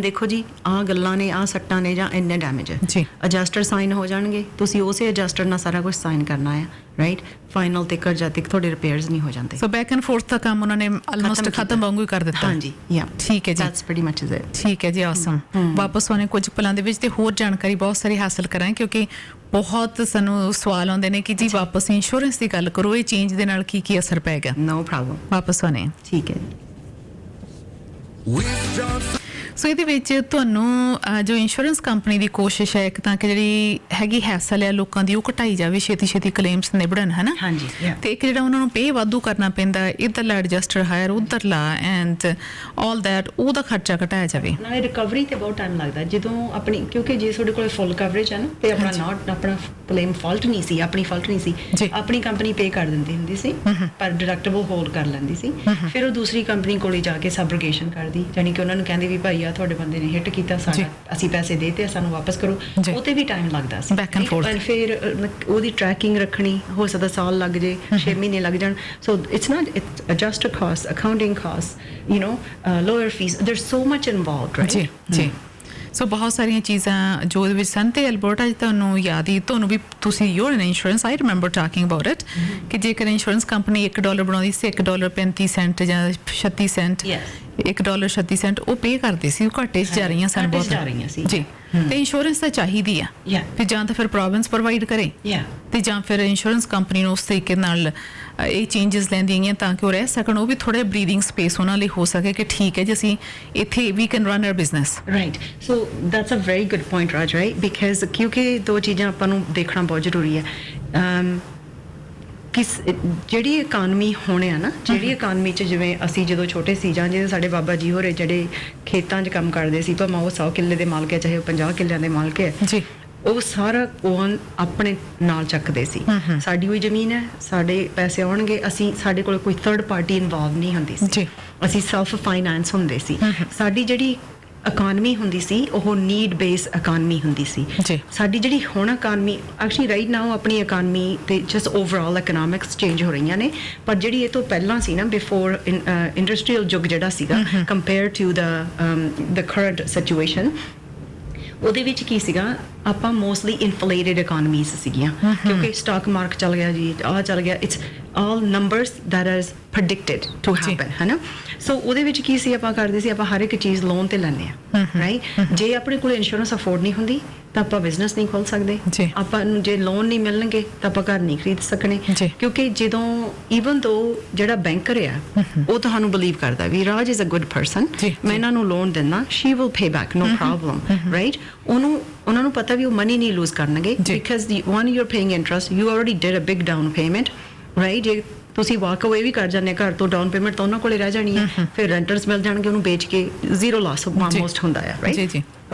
ਦੇਖੋ ਜੀ ਆਹ ਗੱਲਾਂ ਨੇ ਆਹ ਸੱਟਾਂ ਨੇ ਜਾਂ ਇੰਨੇ ਡੈਮੇਜ ਹੈ ਜੀ ਅਡਜਸਟਰ ਸਾਈਨ ਹੋ ਜਾਣਗੇ ਤੁਸੀਂ ਉਸੇ ਅਡਜਸਟਰ ਨਾਲ ਸਾਰਾ ਕੁਝ ਸਾਈਨ ਕਰਨਾ ਹੈ ਰਾਈਟ ਫਾਈਨਲ ਤੇ ਕਰ ਜਾਤੇ ਤੁਹਾਡੇ ਰਿਪੇਅਰਸ ਨਹੀਂ ਹੋ ਜਾਂਦੇ ਸੋ ਬੈਕ ਐਂਡ ਫੋਰਥ ਦਾ ਕੰਮ ਉਹਨਾਂ ਨੇ ਆਲਮੋਸਟ ਖਤਮ ਵਾਂਗੂ ਹੀ ਕਰ ਦਿੱਤਾ ਹਾਂਜੀ ਯਾ ਠੀਕ ਹੈ ਜੀ that's pretty much is it ਠੀਕ ਹੈ ਜੀ ਆਸਮ ਵਾਪਸ ਆਉਣੇ ਕੁਝ ਪਲਾਂ ਦੇ ਵਿੱਚ ਤੇ ਹੋਰ ਜਾਣਕਾਰੀ ਬਹੁਤ ਸਾਰੀ ਹਾਸਲ ਕਰਾਂਗੇ ਕਿਉਂਕਿ ਬਹੁਤ ਸਾਨੂੰ ਸਵਾਲ ਆਉਂਦੇ ਨੇ ਕਿ ਜੀ ਵਾਪਸ ਇੰਸ਼ੋਰੈਂਸ ਦੀ ਗੱਲ ਕਰੋ ਇਹ ਚੇਂਜ ਦੇ ਨਾਲ ਕੀ ਅਸਰ ਪੈਗਾ ਨੋ ਪ੍ਰੋਬਲਮ ਵਾਪਸ ਆਉਣੇ ਠੀਕ ਹੈ ਸੋ ਇਹਦੇ ਵਿੱਚ ਤੁਹਾਨੂੰ ਜੋ ਇੰਸ਼ੋਰੈਂਸ ਕੰਪਨੀ ਦੀ ਕੋਸ਼ਿਸ਼ ਹੈ ਇੱਕ ਤਾਂ ਕਿ ਜਿਹੜੀ ਹੈਗੀ ਹੈਸਲ ਹੈ ਲੋਕਾਂ ਦੀ ਉਹ ਘਟਾਈ ਜਾਵੇ ਛੇਤੀ ਕਲੇਮਸ ਨਿਬੜਨ ਹੈ ਨਾ ਹਾਂਜੀ ਤੇ ਇੱਕ ਜਿਹੜਾ ਉਹਨਾਂ ਨੂੰ ਪੇ ਵਾਧੂ ਕਰਨਾ ਪੈਂਦਾ ਇਧਰਲਾ ਐਡਜਸਟਰ ਹਾਇਰ ਉਧਰਲਾ ਐਂਡ ਆਲ ਦੈਟ ਉਹਦਾ ਖਰਚਾ ਘਟਾਇਆ ਜਾਵੇ ਨਾਲੇ ਰਿਕਵਰੀ ਤੇ ਬਹੁਤ ਟਾਈਮ ਲੱਗਦਾ ਜਦੋਂ ਆਪਣੀ ਕਿਉਂਕਿ ਜੇ ਤੁਹਾਡੇ ਕੋਲ ਫੁੱਲ ਕਵਰੇਜ ਹੈ ਨਾ ਤੇ ਆਪਣਾ ਕਲੇਮ ਫਾਲਟ ਨਹੀਂ ਸੀ ਆਪਣੀ ਫਾਲਟ ਨਹੀਂ ਸੀ ਆਪਣੀ ਕੰਪਨੀ ਪੇ ਕਰ ਦਿੰਦੀ ਹੁੰਦੀ ਸੀ ਪਰ ਡਿਡਕਟੇਬਲ ਹੋਲਡ ਕਰ ਲੈਂਦੀ ਸੀ ਫਿਰ ਉਹ ਦੂਸਰੀ ਕੰਪਨੀ ਕੋਲੇ ਜਾ ਕੇ ਸਬਰਗੇਸ਼ਨ ਕਰਦੀ ਯਾਨੀ ਕਿ ਉਹਨਾਂ ਨੂੰ ਕਹਿੰਦੀ ਵੀ ਭਾਈ ਆ ਤੁਹਾਡੇ ਬੰਦੇ ਨੇ ਹਿੱਟ ਕੀਤਾ ਸਾਡਾ ਅਸੀਂ ਪੈਸੇ ਦੇਤੇ ਸਾਨੂੰ ਵਾਪਸ ਕਰੋ ਉਹ ਤੇ ਵੀ ਟਾਈਮ ਲੱਗਦਾ ਸੀ ਬੈਕ ਐਂਡ ਫੋਰਥ ਫਿਰ ਉਹਦੀ ਟਰੈਕਿੰਗ ਰੱਖਣੀ ਹੋ ਸਕਦਾ ਸਾਲ ਲੱਗ ਜੇ 6 ਮਹੀਨੇ ਲੱਗ ਜਾਣ so it's not adjuster cost accounting cost you know lower fees there so much involved right ਜੀ ਸੋ ਬਹੁਤ ਸਾਰੀਆਂ ਚੀਜ਼ਾਂ ਜੋ ਇਹਦੇ ਵਿੱਚ ਸਨ ਤੇ ਅਲਬਰਟਾ ਜੀ ਤੁਹਾਨੂੰ ਯਾਦ ਹੀ ਤੁਹਾਨੂੰ ਵੀ ਤੁਸੀਂ your in insurance I remember talking about it ਕਿ ਜੇਕਰ ਇੰਸ਼ੋਰੈਂਸ ਕੰਪਨੀ $1 ਬਣਾਉਂਦੀ ਸੀ $1.35 ਜਾਂ 36 ਸੈਂਟ $1.36 ਉਹ ਪੇ ਕਰਦੇ ਸੀ ਉਹ ਘਾਟੇ 'ਚ ਜਾ ਰਹੀਆਂ ਸਨ ਬਹੁਤ ਜੀ ਤੇ ਇੰਸ਼ੋਰੈਂਸ ਤਾਂ ਚਾਹੀਦੀ ਆ ਫਿਰ ਜਾਂ ਤਾਂ ਫਿਰ ਪ੍ਰੋਵਿੰਸ ਪ੍ਰੋਵਾਈਡ ਕਰੇ ਤੇ ਜਾਂ ਫਿਰ ਇੰਸ਼ੋਰੈਂਸ ਕੰਪਨੀ ਨੂੰ ਉਸ ਤਰੀਕੇ ਨਾਲ ਇਹ ਚੇਂਜਸ ਲੈਂਦੀਆਂ ਗਈਆਂ ਤਾਂ ਕਿ ਉਹ ਰਹਿ ਸਕਣ ਉਹ ਵੀ ਥੋੜਾ ਬਰੀਥਿੰਗ ਸਪੇਸ ਉਹਨਾਂ ਲਈ ਹੋ ਸਕੇ ਕਿ ਠੀਕ ਹੈ ਜੀ ਅਸੀਂ ਇੱਥੇ we can run our business right so that's a very good point Raj right because ਕਿਉਂਕਿ ਦੋ ਚੀਜ਼ਾਂ ਆਪਾਂ ਨੂੰ ਦੇਖਣਾ ਬਹੁਤ ਜ਼ਰੂਰੀ ਹੈ ਕਿਸ ਜਿਹੜੀ ਇਕਾਨਮੀ ਹੋਣੇ ਆ ਨਾ ਜਿਹੜੀ ਇਕਾਨਮੀ 'ਚ ਜਿਵੇਂ ਅਸੀਂ ਜਦੋਂ ਛੋਟੇ ਸੀ ਜਾਂ ਜਿਹੜੇ ਸਾਡੇ ਬਾਬਾ ਜੀ ਹੋਰੇ ਜਿਹੜੇ ਖੇਤਾਂ 'ਚ ਕੰਮ ਕਰਦੇ ਸੀ ਭਾਵੇਂ ਉਹ 100 ਕਿੱਲੇ ਦੇ ਮਾਲਕ ਹੈ ਚਾਹੇ ਉਹ 50 ਕਿੱਲਿਆਂ ਦੇ ਮਾਲਕ ਹੈ ਜੀ ਉਹ ਸਾਰਾ ਉਹ ਆਪਣੇ ਨਾਲ ਚੱਕਦੇ ਸੀ ਸਾਡੀ ਹੋਈ ਜ਼ਮੀਨ ਹੈ ਸਾਡੇ ਪੈਸੇ ਆਉਣਗੇ ਅਸੀਂ ਸਾਡੇ ਕੋਲ ਕੋਈ ਥਰਡ ਪਾਰਟੀ ਇਨਵੋਲਵ ਨਹੀਂ ਹੁੰਦੀ ਸੀ ਅਸੀਂ ਸੈਲਫ ਫਾਈਨਾਂਸ ਹੁੰਦੇ ਸੀ ਸਾਡੀ ਜਿਹੜੀ ਇਕਾਨਮੀ ਹੁੰਦੀ ਸੀ ਉਹ ਨੀਡ ਬੇਸ ਇਕਾਨਮੀ ਹੁੰਦੀ ਸੀ ਸਾਡੀ ਜਿਹੜੀ ਹੁਣ ਇਕਾਨਮੀ ਐਕਚੁਅਲੀ ਰਾਈਟ ਨਾਓ ਆਪਣੀ ਇਕਾਨਮੀ ਤੇ ਜਸਟ ਓਵਰਆਲ ਇਕਨੋਮਿਕਸ ਚੇਂਜ ਹੋ ਰਹੀਆਂ ਨੇ ਪਰ ਜਿਹੜੀ ਇਹ ਤੋਂ ਪਹਿਲਾਂ ਸੀ ਨਾ ਬਿਫੋਰ ਇੰਡਸਟਰੀਅਲ ਯੁੱਗ ਜਿਹੜਾ ਸੀਗਾ compare to the current situation ਉਹਦੇ ਵਿੱਚ ਕੀ ਸੀਗਾ ਆਪਾਂ ਮੋਸਟਲੀ ਇਨਫਲੇਟਡ ਇਕਨੋਮੀਜ਼ ਸੀਗੀਆਂ ਕਿਉਂਕਿ ਸਟਾਕ ਮਾਰਕੀਟ ਚੱਲ ਗਿਆ ਜੀ ਆਹ ਚੱਲ ਗਿਆ it's all numbers that is predicted to happen ਹੈ ਨਾ ਸੋ ਉਹਦੇ ਵਿੱਚ ਕੀ ਸੀ ਆਪਾਂ ਕਰਦੇ ਸੀ ਆਪਾਂ ਹਰ ਇੱਕ ਚੀਜ਼ ਲੋਨ ਤੇ ਲੈਂਦੇ ਆ ਰਾਈਟ ਜੇ ਆਪਣੇ ਕੋਲ ਇੰਸ਼ੋਰੈਂਸ ਅਫੋਰਡ ਨਹੀਂ ਹੁੰਦੀ ਤਾਂ ਆਪਾਂ ਬਿਜ਼ਨਸ ਨਹੀਂ ਖੋਲ ਸਕਦੇ ਆਪਾਂ ਨੂੰ ਜੇ ਲੋਨ ਨਹੀਂ ਮਿਲਣਗੇ ਤਾਂ ਆਪਾਂ ਘਰ ਨਹੀਂ ਖਰੀਦ ਸਕਣੇ ਕਿਉਂਕਿ ਜਦੋਂ ਈਵਨ ਦੋ ਜਿਹੜਾ ਬੈਂਕਰ ਆ ਉਹ ਤੁਹਾਨੂੰ ਬਲੀਵ ਕਰਦਾ ਵੀ Raj is a good person ਮੈਂ ਇਹਨਾਂ ਨੂੰ ਲੋਨ ਦਿੰਦਾ she will pay back no problem right ਉਹਨਾਂ ਨੂੰ ਪਤਾ ਵੀ ਉਹ ਮਨੀ ਨਹੀਂ ਲੂਜ਼ ਕਰਨਗੇ because the one you are paying interest you already did a big down payment right ਜੇ ਤੁਸੀਂ ਵਾਕ ਅਵੇ ਵੀ ਕਰ ਜਾਂਦੇ ਘਰ ਤੋਂ ਡਾਊਨ ਪੇਮੈਂਟ ਤਾਂ ਉਹਨਾਂ ਕੋਲੇ ਰਹਿ ਜਾਣੀ ਹੈ ਫਿਰ ਰੈਂਟਰਸ ਮਿਲ ਜਾਣਗੇ ਉਹਨੂੰ ਵੇਚ ਕੇ ਜ਼ੀਰੋ ਲਾਸ ਆਲਮੋਸਟ ਹੁੰਦਾ ਹੈ ਰਾਈਟ ਜੀ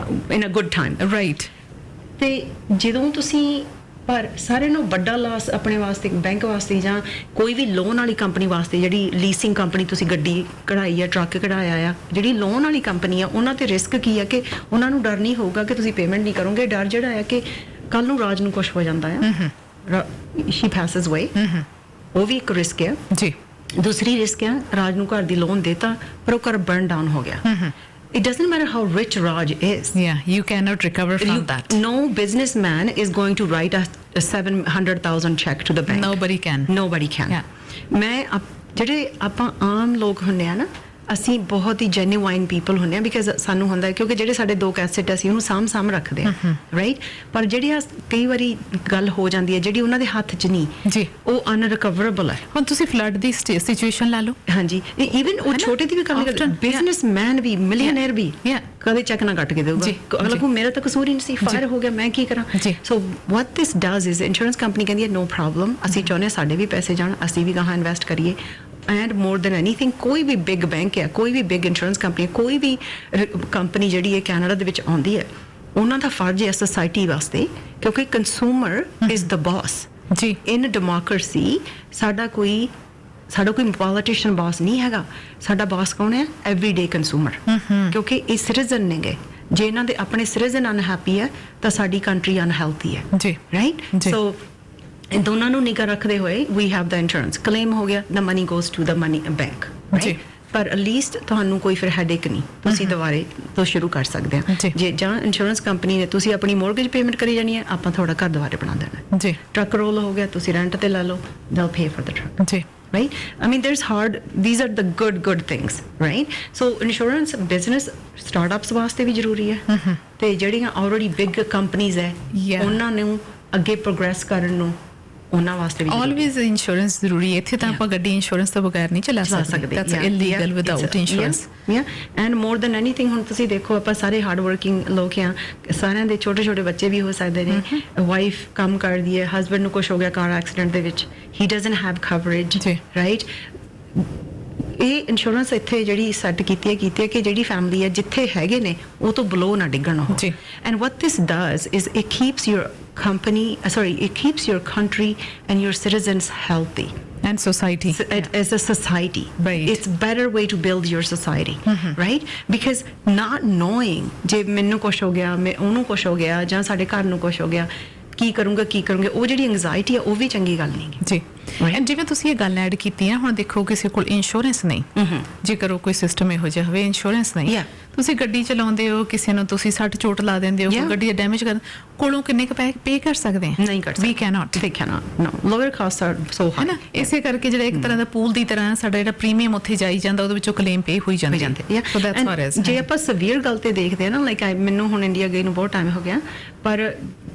ਇਨ ਅ ਗੁੱਡ ਟਾਈਮ ਰਾਈਟ ਤੇ ਜਦੋਂ ਤੁਸੀਂ ਪਰ ਸਾਰਿਆਂ ਨੂੰ ਵੱਡਾ ਲਾਸ ਆਪਣੇ ਵਾਸਤੇ ਬੈਂਕ ਵਾਸਤੇ ਜਾਂ ਕੋਈ ਵੀ ਲੋਨ ਵਾਲੀ ਕੰਪਨੀ ਵਾਸਤੇ ਜਿਹੜੀ ਲੀਸਿੰਗ ਕੰਪਨੀ ਤੁਸੀਂ ਗੱਡੀ ਕਢਾਈ ਆ ਟਰੱਕ ਕਢਾਇਆ ਆ ਜਿਹੜੀ ਲੋਨ ਵਾਲੀ ਕੰਪਨੀ ਆ ਉਹਨਾਂ ਤੇ ਰਿਸਕ ਕੀ ਆ ਕਿ ਉਹਨਾਂ ਨੂੰ ਡਰ ਨਹੀਂ ਹੋਊਗਾ ਕਿ ਤੁਸੀਂ ਪੇਮੈਂਟ ਨਹੀਂ ਕਰੋਗੇ ਡਰ ਜਿਹੜਾ ਆ ਕਿ ਕੱਲ ਨੂੰ ਰਾਜ ਨੂੰ ਕੁਝ ਹੋ ਜਾਂਦਾ ਆ ਸ਼ੀ ਪੈਸਸ ਅਵੇ ਉਹ ਵੀ ਇੱਕ ਰਿਸਕ ਹੈ ਜੀ ਦੂਸਰੀ ਰਿਸਕ ਹੈ ਰਾਜ ਨੂੰ ਘਰ ਦੀ ਲੋਨ ਦੇਤਾ ਪਰ ਉਹ ਘਰ ਬਰਨ ਡਾਊਨ ਹੋ ਗਿਆ It doesn't matter how rich Raj is. Yeah, you cannot recover from that. No businessman is going to write a 700,000 check to the bank. Nobody can. Nobody can. Yeah. ਜਿਹੜੇ ਆਪਾਂ ਆਮ ਲੋਕ ਹੁੰਦੇ ਆ ਨਾ ਅਸੀਂ ਬਹੁਤ ਹੀ ਜੈਨੂਇਨ ਪੀਪਲ ਹੁੰਦੇ ਆ ਬਿਕਾਜ਼ ਸਾਨੂੰ ਹੁੰਦਾ ਕਿਉਂਕਿ ਜਿਹੜੇ ਸਾਡੇ ਦੋ ਐਸੈਟ ਅਸੀਂ ਉਹਨੂੰ ਸਾਂਭ ਰੱਖਦੇ ਆ ਰਾਈਟ ਪਰ ਜਿਹੜੀ ਆ ਕਈ ਵਾਰੀ ਗੱਲ ਹੋ ਜਾਂਦੀ ਹੈ ਜਿਹੜੀ ਉਹਨਾਂ ਦੇ ਹੱਥ 'ਚ ਨਹੀਂ ਜੀ ਉਹ ਅਨਰਿਕਵਰੇਬਲ ਹੈ ਹੁਣ ਤੁਸੀਂ ਫਲੱਡ ਦੀ ਸਿਚੁਏਸ਼ਨ ਲਾ ਲਓ ਹਾਂਜੀ ਈਵਨ ਉਹ ਛੋਟੇ ਦੀ ਵੀ ਗੱਲ ਕਰਦੇ ਬਿਜ਼ਨਸਮੈਨ ਵੀ ਮਿਲੀਅਨਰ ਵੀ ਕਦੇ ਚੈੱਕ ਨਾ ਕੱਟ ਕੇ ਦੇਊਗਾ ਅਗਲਾ ਕੋ ਮੇਰਾ ਤਾਂ ਕਸੂਰ ਹੀ ਨਹੀਂ ਸੀ ਫਾਇਰ ਹੋ ਗਿਆ ਮੈਂ ਕੀ ਕਰਾਂ ਸੋ ਵਾਟ ਦਿਸ ਡਜ਼ ਇਜ਼ ਇੰਸ਼ੋਰੈਂਸ ਕੰਪਨੀ ਕਹਿੰਦੀ ਹੈ ਨੋ ਪ੍ਰੋਬਲਮ ਅਸੀਂ ਚਾਹੁੰਦੇ ਸਾਡੇ ਵੀ ਪੈਸੇ ਜਾਣ ਅਸੀਂ ਵੀ ਗਾਹਾਂ ਇਨਵੈਸਟ ਕਰੀਏ and more than anything ਕੋਈ ਵੀ ਬਿਗ ਬੈਂਕ ਹੈ ਕੋਈ ਵੀ ਬਿਗ ਇੰਸ਼ੋਰੈਂਸ ਕੰਪਨੀ ਕੋਈ ਵੀ ਕੰਪਨੀ ਜਿਹੜੀ ਹੈ ਕੈਨੇਡਾ ਦੇ ਵਿੱਚ ਆਉਂਦੀ ਹੈ ਉਹਨਾਂ ਦਾ ਫਰਜ਼ ਹੈ ਸੋਸਾਇਟੀ ਵਾਸਤੇ ਕਿਉਂਕਿ ਕੰਜ਼ਿਊਮਰ ਇਜ਼ ਦ ਬੌਸ ਜੀ ਇਨ ਡੈਮੋਕ੍ਰੇਸੀ ਸਾਡਾ ਕੋਈ ਪੋਲੀਟੀਸ਼ੀਅਨ ਬੌਸ ਨਹੀਂ ਹੈਗਾ ਸਾਡਾ ਬੌਸ ਕੌਣ ਹੈ ਐਵਰੀਡੇ ਕੰਜ਼ਿਊਮਰ ਕਿਉਂਕਿ ਇਹ ਸਿਟੀਜ਼ਨ ਨੇਗੇ ਜੇ ਇਹਨਾਂ ਦੇ ਆਪਣੇ ਸਿਟੀਜ਼ਨ ਅਨਹੈਪੀ ਹੈ ਤਾਂ ਸਾਡੀ ਕੰਟਰੀ ਅਨਹੈਲਥੀ ਹੈ ਜੀ ਰਾਈਟ ਸੋ ਇਹ ਦੋਨਾਂ ਨੂੰ ਨਿਗਾਹ ਰੱਖਦੇ ਹੋਏ we have the insurance claim ਹੋ ਗਿਆ the money goes to the money bank ਜੀ ਪਰ ਐਟਲੀਸਟ ਤੁਹਾਨੂੰ ਕੋਈ ਫਿਰ ਹੈਡੇਕ ਨਹੀਂ ਤੁਸੀਂ ਦੁਬਾਰੇ ਤੋਂ ਸ਼ੁਰੂ ਕਰ ਸਕਦੇ ਆ ਜੇ ਜਾਂ ਇੰਸ਼ੋਰੈਂਸ ਕੰਪਨੀ ਨੇ ਤੁਸੀਂ ਆਪਣੀ ਮੋਰਗੇਜ ਪੇਮੈਂਟ ਕਰੀ ਜਾਣੀ ਹੈ ਆਪਾਂ ਤੁਹਾਡਾ ਘਰ ਦੁਬਾਰੇ ਬਣਾ ਦੇਣਾ ਜੀ ਟਰੱਕ ਰੋਲ ਹੋ ਗਿਆ ਤੁਸੀਂ ਰੈਂਟ ਤੇ ਲੈ ਲਓ they'll pay for the truck ਜੀ right I mean these are the good things right so insurance business startups ਵਾਸਤੇ ਵੀ ਜ਼ਰੂਰੀ ਹੈ ਤੇ ਜਿਹੜੀਆਂ already big companies ਹੈ ਉਹਨਾਂ ਨੂੰ ਅੱਗੇ ਪ੍ਰੋਗਰੈਸ ਕਰਨ ਨੂੰ ਉਹਨਾਂ ਵਾਸਤੇ ਵੀ always insurance ਜ਼ਰੂਰੀ ਹੈ ਇੱਥੇ ਤਾਂ ਆਪਾਂ ਗੱਡੀ ਇੰਸ਼ੋਰੈਂਸ ਤੋਂ ਬਗੈਰ ਨਹੀਂ ਚਲਾ ਸਕਦੇ that's illegal without insurance and more than anything ਹੁਣ ਤੁਸੀਂ ਦੇਖੋ ਆਪਾਂ ਸਾਰੇ ਹਾਰਡ ਵਰਕਿੰਗ ਲੋਕ ਆ ਸਾਰਿਆਂ ਦੇ ਛੋਟੇ ਬੱਚੇ ਵੀ ਹੋ ਸਕਦੇ ਨੇ ਵਾਈਫ ਕੰਮ ਕਰਦੀ ਹੈ ਹਸਬੈਂਡ ਨੂੰ ਕੁਝ ਹੋ ਗਿਆ ਕਾਰ ਐਕਸੀਡੈਂਟ ਦੇ ਵਿੱਚ he doesn't have coverage right ਇਹ ਇੰਸ਼ੋਰੈਂਸ ਇੱਥੇ ਜਿਹੜੀ ਸੈੱਟ ਕੀਤੀ ਹੈ ਕਿ ਜਿਹੜੀ ਫੈਮਿਲੀ ਹੈ ਜਿੱਥੇ ਹੈਗੇ ਨੇ ਉਹ ਤੋਂ ਬਲੋ ਨਾ ਡਿੱਗਣ ਉਹ and what this does is it keeps your it keeps your country and your citizens healthy and society as a society right it's better way to build your society right because not knowing ਜੇ ਮੈਨੂੰ ਕੁਝ ਹੋ ਗਿਆ ਮੈਂ ਉਹਨੂੰ ਕੁਝ ਹੋ ਗਿਆ ਜਾਂ ਸਾਡੇ ਘਰ ਨੂੰ ਕੁਝ ਹੋ ਗਿਆ ਕੀ ਕਰੂੰਗੇ ਉਹ ਜਿਹੜੀ ਐਂਗਜ਼ਾਇਟੀ ਹੈ ਉਹ ਵੀ ਚੰਗੀ ਗੱਲ ਨਹੀਂ ਜੀ ਐਂਡ ਜਿਵੇਂ ਤੁਸੀਂ ਇਹ ਗੱਲ ਐਡ ਕੀਤੀ ਹੈ ਹੁਣ ਦੇਖੋ ਕਿਸੇ ਕੋਲ ਇੰਸ਼ੋਰੈਂਸ ਨਹੀਂ ਜੇਕਰ ਉਹ ਕੋਈ ਸਿਸਟਮ ਇਹੋ ਜਿਹਾ ਹੋਵੇ ਇੰਸ਼ੋਰੈਂਸ ਨਹੀਂ ਤੁਸੀਂ ਗੱਡੀ ਚਲਾਉਂਦੇ ਹੋ ਕਿਸੇ ਨੂੰ ਤੁਸੀਂ ਸੱਟ ਚੋਟ ਲਾ ਦਿੰਦੇ ਹੋ ਗੱਡੀ ਦਾ ਡੈਮੇਜ ਕਰ ਕੋਲੋਂ ਕਿੰਨੇ ਕੁ ਪੈਸੇ ਪੇ ਕਰ ਸਕਦੇ ਆ ਨਹੀਂ ਕਰ ਸਕਦੇ we cannot no lower cost are so high ਇਸੇ ਕਰਕੇ ਜਿਹੜਾ ਇੱਕ ਤਰ੍ਹਾਂ ਦਾ ਪੂਲ ਦੀ ਤਰ੍ਹਾਂ ਸਾਡਾ ਜਿਹੜਾ ਪ੍ਰੀਮੀਅਮ ਉੱਥੇ ਜਾਈ ਜਾਂਦਾ ਉਹਦੇ ਵਿੱਚੋਂ ਕਲੇਮ ਪੇ ਹੋਈ ਜਾਂਦੇ ਸੋ ਦੈਟਸ ਵਾਟ ਇਜ਼ ਜੇ ਆਪਾਂ ਸਵੀਅਰ ਗੱਲ ਤੇ ਦੇਖਦੇ ਆ ਨਾ ਲਾਈਕ ਮੈਨੂੰ ਹੁਣ ਇੰਡੀਆ ਗਈ ਨੂੰ ਬਹੁਤ ਟਾਈਮ ਹੋ ਗਿਆ ਪਰ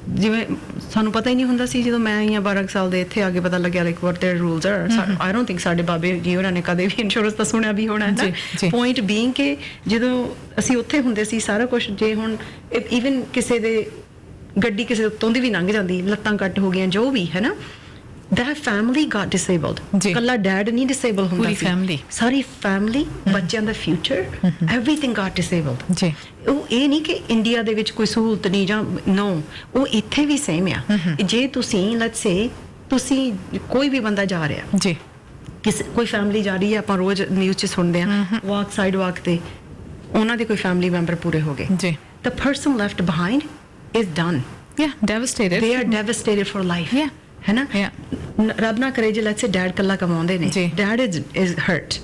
ਜਿਵੇਂ ਸਾਨੂੰ ਪਤਾ ਹੀ ਨਹੀਂ ਹੁੰਦਾ ਸੀ ਜਦੋਂ ਮੈਂ ਆਈ 12 ਸਾਲ ਦੇ ਇੱਥੇ ਆ ਕੇ ਪਤਾ ਲੱਗਿਆ like what there rules are I don't think ਸਾਡੇ ਬਾਬੇ ਜੀ ਉਹਨਾਂ ਨੇ ਕਦੇ ਵੀ ਇੰਸ਼ੋਰੈਂਸ ਤਾਂ ਸੁਣਿਆ ਵੀ ਹੋਣਾ ਹੈ ਪੁਆਇੰਟ ਬੀਇੰਗ ਕਿ ਜਦੋਂ ਅਸੀਂ ਉੱਥੇ ਹੁੰਦੇ ਸੀ ਸਾਰਾ ਕੁਝ ਜੇ ਹੁਣ ਈਵਨ ਕਿਸੇ ਦੇ ਗੱਡੀ ਕਿਸੇ ਉੱਤੋਂ ਦੀ ਵੀ ਲੰਘ ਜਾਂਦੀ ਲੱਤਾਂ ਕੱਟ ਹੋ ਗਈਆਂ ਜੋ ਵੀ ਹੈ ਨਾ that family got disabled ਕੱਲਾ ਡੈਡ ਨਹੀਂ ਡਿਸੇਬਲ ਹੁੰਦਾ ਸੀ ਸਾਰੀ ਫੈਮਿਲੀ ਬੱਚਿਆਂ ਦਾ ਫਿਊਚਰ everything got disabled ਜੀ ਉਹ ਇਹ ਨਹੀਂ ਕਿ ਇੰਡੀਆ ਦੇ ਵਿੱਚ ਕੋਈ ਸਹੂਲਤ ਨਹੀਂ ਜਾਂ ਨੋ ਉਹ ਇੱਥੇ ਵੀ ਸੇਮ ਆ ਜੇ ਤੁਸੀਂ ਲੈਟਸ ਸੇ ਤੁਸੀਂ ਕੋਈ ਵੀ ਬੰਦਾ ਜਾ ਰਿਹਾ ਜੀ ਕੋਈ ਫੈਮਿਲੀ ਜਾ ਰਹੀ ਹੈ ਆਪਾਂ ਰੋਜ਼ ਨਿਊਜ਼ 'ਚ ਸੁਣਦੇ ਆ ਵਾਕ ਸਾਈਡ ਵਾਕ ਤੇ ਉਹਨਾਂ ਦੇ ਕੋਈ ਫੈਮਿਲੀ ਮੈਂਬਰ ਪੂਰੇ ਹੋ ਗਏ ਜੀ the person left behind is done devastated they are devastated for life है ना रब ना करे जे लेट्स से डैड कल्ला कमाਉਂਦੇ ਨੇ dad is hurt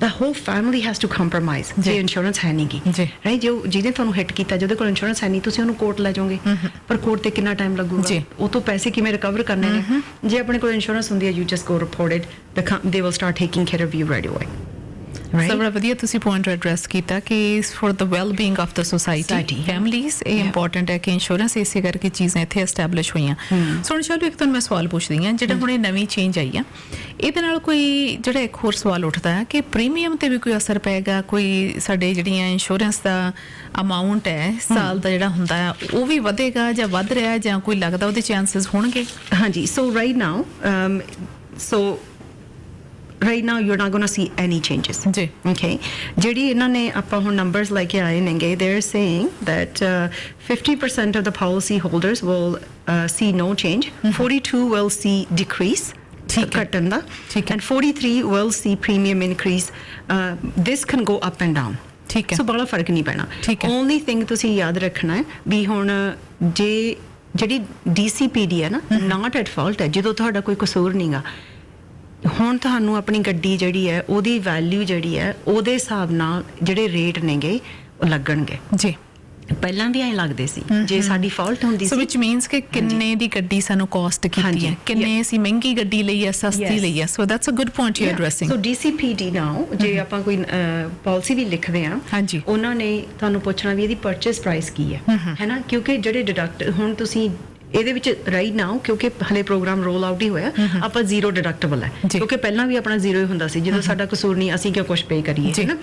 the whole family has to compromise ਜੇ ਇੰਸ਼ੋਰੈਂਸ ਹੈ ਨਹੀਂ ਗੀ ਰਾਈਟ ਜੋ ਜਿਹਨੇ ਤੁਹਾਨੂੰ ਹਿੱਟ ਕੀਤਾ ਜਿਹਦੇ ਕੋਲ ਇੰਸ਼ੋਰੈਂਸ ਹੈ ਨਹੀਂ ਤੁਸੀਂ ਉਹਨੂੰ ਕੋਰਟ ਲੈ ਜਾਓਗੇ ਪਰ ਕੋਰਟ ਤੇ ਕਿੰਨਾ ਟਾਈਮ ਲੱਗੂਗਾ ਉਹ ਤੋਂ ਪੈਸੇ ਕਿਵੇਂ ਰਿਕਵਰ ਕਰਨੇ ਨੇ ਜੇ ਆਪਣੇ ਕੋਲ ਇੰਸ਼ੋਰੈਂਸ ਹੁੰਦੀ ਹੈ you just go report it they will start taking care of you right away ਸੋ ਬੜਾ ਵਧੀਆ ਤੁਸੀਂ ਪੁਆਇੰਟ ਐਡਰੈਸ ਕੀਤਾ ਕਿ for the well being of the society families ਇਹ ਇੰਪੋਰਟੈਂਟ ਹੈ ਕਿ ਇੰਸ਼ੋਰੈਂਸ ਇਸੇ ਕਰਕੇ ਚੀਜ਼ਾਂ ਇੱਥੇ ਐਸਟੈਬਲਿਸ਼ ਹੋਈਆਂ ਸੋ ਹੁਣ ਚਲੋ ਇੱਕ ਤੁਹਾਨੂੰ ਮੈਂ ਸਵਾਲ ਪੁੱਛਦੀ ਹਾਂ ਜਿਹੜਾ ਹੁਣ ਇਹ ਨਵੀਂ ਚੇਂਜ ਆਈ ਆ ਇਹਦੇ ਨਾਲ ਕੋਈ ਜਿਹੜਾ ਇੱਕ ਹੋਰ ਸਵਾਲ ਉੱਠਦਾ ਹੈ ਕਿ ਪ੍ਰੀਮੀਅਮ ਤੇ ਵੀ ਕੋਈ ਅਸਰ ਪਏਗਾ ਕੋਈ ਸਾਡੇ ਜਿਹੜੀਆਂ ਇੰਸ਼ੋਰੈਂਸ ਦਾ ਅਮਾਉਂਟ ਹੈ ਸਾਲ ਦਾ ਜਿਹੜਾ ਹੁੰਦਾ ਹੈ ਉਹ ਵੀ ਵਧੇਗਾ ਜਾਂ ਵੱਧ ਰਿਹਾ ਜਾਂ ਕੋਈ ਲੱਗਦਾ ਉਹਦੇ ਚਾਂਸਸ ਹੋਣਗੇ ਹਾਂਜੀ ਸੋ right now right now you're not going to see any changes okay ਜਿਹੜੀ ਇਹਨਾਂ ਨੇ ਆਪਾਂ ਹੁਣ numbers ਲੈ ਕੇ ਆਏ ਨੇਗੇ they're saying that 50% of the policy holders will see no change 42 will see decrease ਘਟਣ ਦਾ and 43 will see premium increase this can go up and down ਠੀਕ ਹੈ ਸੋ ਬੜਾ ਫਰਕ ਨਹੀਂ ਪੈਣਾ only thing ਤੁਸੀਂ ਯਾਦ ਰੱਖਣਾ ਹੈ ਵੀ ਹੁਣ ਜਿਹੜੀ DCPD ਹੈ ਨਾ not at fault ਹੈ ਜਦੋਂ ਤੁਹਾਡਾ ਕੋਈ ਕਸੂਰ ਨਹੀਂਗਾ ਹੁਣ ਤੁਹਾਨੂੰ ਆਪਣੀ ਗੱਡੀ ਜਿਹੜੀ ਹੈ ਉਹਦੀ ਵੈਲਿਊ ਜਿਹੜੀ ਹੈ ਉਹਦੇ ਹਿਸਾਬ ਨਾਲ ਜਿਹੜੇ ਰੇਟ ਨੇਗੇ ਉਹ ਲੱਗਣਗੇ ਜੀ ਪਹਿਲਾਂ ਵੀ ਐਂ ਲੱਗਦੇ ਸੀ ਜੇ ਸਾਡੀ ਫਾਲਟ ਹੁੰਦੀ ਸੋ ਸੀ ਵਿਚ ਮੀਨਸ ਕਿ ਕਿੰਨੇ ਦੀ ਗੱਡੀ ਸਾਨੂੰ ਕਾਸਟ ਕੀਤੀ ਹੈ ਕਿੰਨੇ ਅਸੀਂ ਮਹਿੰਗੀ ਗੱਡੀ ਲਈ ਹੈ ਸਸਤੀ ਲਈ ਹੈ so that's a good point you are addressing so DCPD now ਜੇ ਆਪਾਂ ਕੋਈ ਪਾਲਿਸੀ ਵੀ ਲਿਖਦੇ ਆ ਹਾਂਜੀ ਉਹਨਾਂ ਨੇ ਤੁਹਾਨੂੰ ਪੁੱਛਣਾ ਵੀ ਇਹਦੀ ਪਰਚੇਸ ਪ੍ਰਾਈਸ ਕੀ ਹੈ ਹੈਨਾ ਕਿਉਂਕਿ ਜਿਹੜੇ ਡਿਡਕਟ ਹੁਣ ਤੁਸੀਂ ਇਹਦੇ ਵਿੱਚ ਰਾਈਟ ਨਾਓ ਕਿਉਂਕਿ ਹਲੇ ਪ੍ਰੋਗਰਾਮ ਰੋਲ ਆਊਟ ਹੀ ਹੋਇਆ ਆਪਾਂ ਜ਼ੀਰੋ ਡਿਡਕਟੇਬਲ ਹੈ ਕਿਉਂਕਿ ਪਹਿਲਾਂ ਵੀ ਆਪਣਾ ਜ਼ੀਰੋ ਹੀ ਹੁੰਦਾ ਸੀ ਜਦੋਂ ਸਾਡਾ ਕਸੂਰ ਨਹੀਂ ਅਸੀਂ ਕਿਉਂ ਕੁਝ ਪੇ ਕਰੀਏ ਹੈ ਨਾ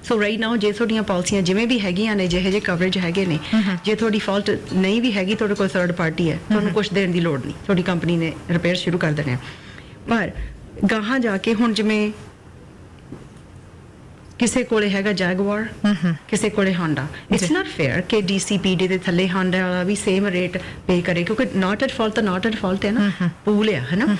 ਸੋ ਰਾਈਟ ਨਾਓ ਜੇ ਤੁਹਾਡੀਆਂ ਪਾਲਿਸੀਆਂ ਜਿਵੇਂ ਵੀ ਹੈਗੀਆਂ ਨੇ ਜਿਹੇ ਜਿਹੇ ਕਵਰੇਜ ਹੈਗੇ ਨੇ ਜੇ ਤੁਹਾਡੀ ਫਾਲਟ ਨਹੀਂ ਵੀ ਹੈਗੀ ਤੁਹਾਡੇ ਕੋਲ ਥਰਡ ਪਾਰਟੀ ਹੈ ਤੁਹਾਨੂੰ ਕੁਝ ਦੇਣ ਦੀ ਲੋੜ ਨਹੀਂ ਤੁਹਾਡੀ ਕੰਪਨੀ ਨੇ ਰਿਪੇਅਰ ਸ਼ੁਰੂ ਕਰ ਦੇਣੇ ਪਰ ਗਾਹਾਂ ਜਾ ਕੇ ਹੁਣ ਜਿਵੇਂ ਕਿਸੇ ਕੋਲੇ ਹੈਗਾ ਜੈਗੁਆਰ ਕਿਸੇ ਕੋਲੇ ਹਾਂਡਾ ਇਟਸ ਨਾਟ ਫੇਅਰ ਕਿ DCPD ਦੇ ਥੱਲੇ ਹਾਂਡਾ ਵਾਲਾ ਵੀ ਸੇਮ ਰੇਟ ਪੇ ਕਰੇ ਕਿਉਂਕਿ ਨਾਟ ਐਟ ਫਾਲਟ ਹੈ ਨਾ ਪੂਲ ਹੈ ਨਾ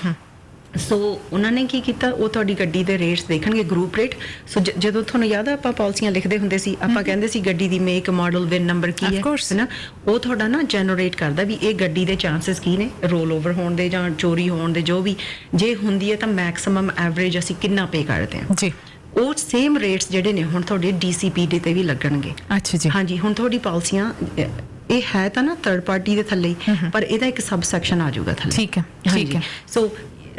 ਸੋ ਉਹਨਾਂ ਨੇ ਕੀ ਕੀਤਾ ਉਹ ਤੁਹਾਡੀ ਗੱਡੀ ਦੇ ਰੇਟਸ ਦੇਖਣਗੇ ਗਰੁੱਪ ਰੇਟ ਸੋ ਜਦੋਂ ਤੁਹਾਨੂੰ ਯਾਦ ਆ ਆਪਾਂ ਪਾਲਿਸੀਆਂ ਲਿਖਦੇ ਹੁੰਦੇ ਸੀ ਆਪਾਂ ਕਹਿੰਦੇ ਸੀ ਗੱਡੀ ਦੀ ਮੇਕ ਮਾਡਲ ਵਿਨ ਨੰਬਰ ਕੀ ਹੈ ਨਾ ਉਹ ਤੁਹਾਡਾ ਨਾ ਜਨਰੇਟ ਕਰਦਾ ਵੀ ਇਹ ਗੱਡੀ ਦੇ ਚਾਂਸਸ ਕੀ ਨੇ ਰੋਲ ਓਵਰ ਹੋਣ ਦੇ ਜਾਂ ਚੋਰੀ ਹੋਣ ਦੇ ਜੋ ਵੀ ਜੇ ਹੁੰਦੀ ਹੈ ਤਾਂ ਮੈਕਸਿਮਮ ਐਵਰੇਜ ਅਸੀਂ ਕਿੰਨਾ ਪੇ ਕਰਦੇ ਹਾਂ ਜੀ ਉਹ ਸੇਮ ਰੇਟਸ ਜਿਹੜੇ ਨੇ ਹੁਣ ਤੁਹਾਡੇ DCPD ਤੇ ਵੀ ਲੱਗਣਗੇ ਅੱਛਾ ਜੀ ਹਾਂਜੀ ਹੁਣ ਤੁਹਾਡੀ ਪਾਲਿਸੀਆਂ ਇਹ ਹੈ ਤਾਂ ਨਾ ਥਰਡ ਪਾਰਟੀ ਦੇ ਥੱਲੇ ਪਰ ਇਹਦਾ ਇੱਕ ਸਬ ਸੈਕਸ਼ਨ ਆ ਜਾਊਗਾ ਥੱਲੇ ਠੀਕ ਹੈ ਸੋ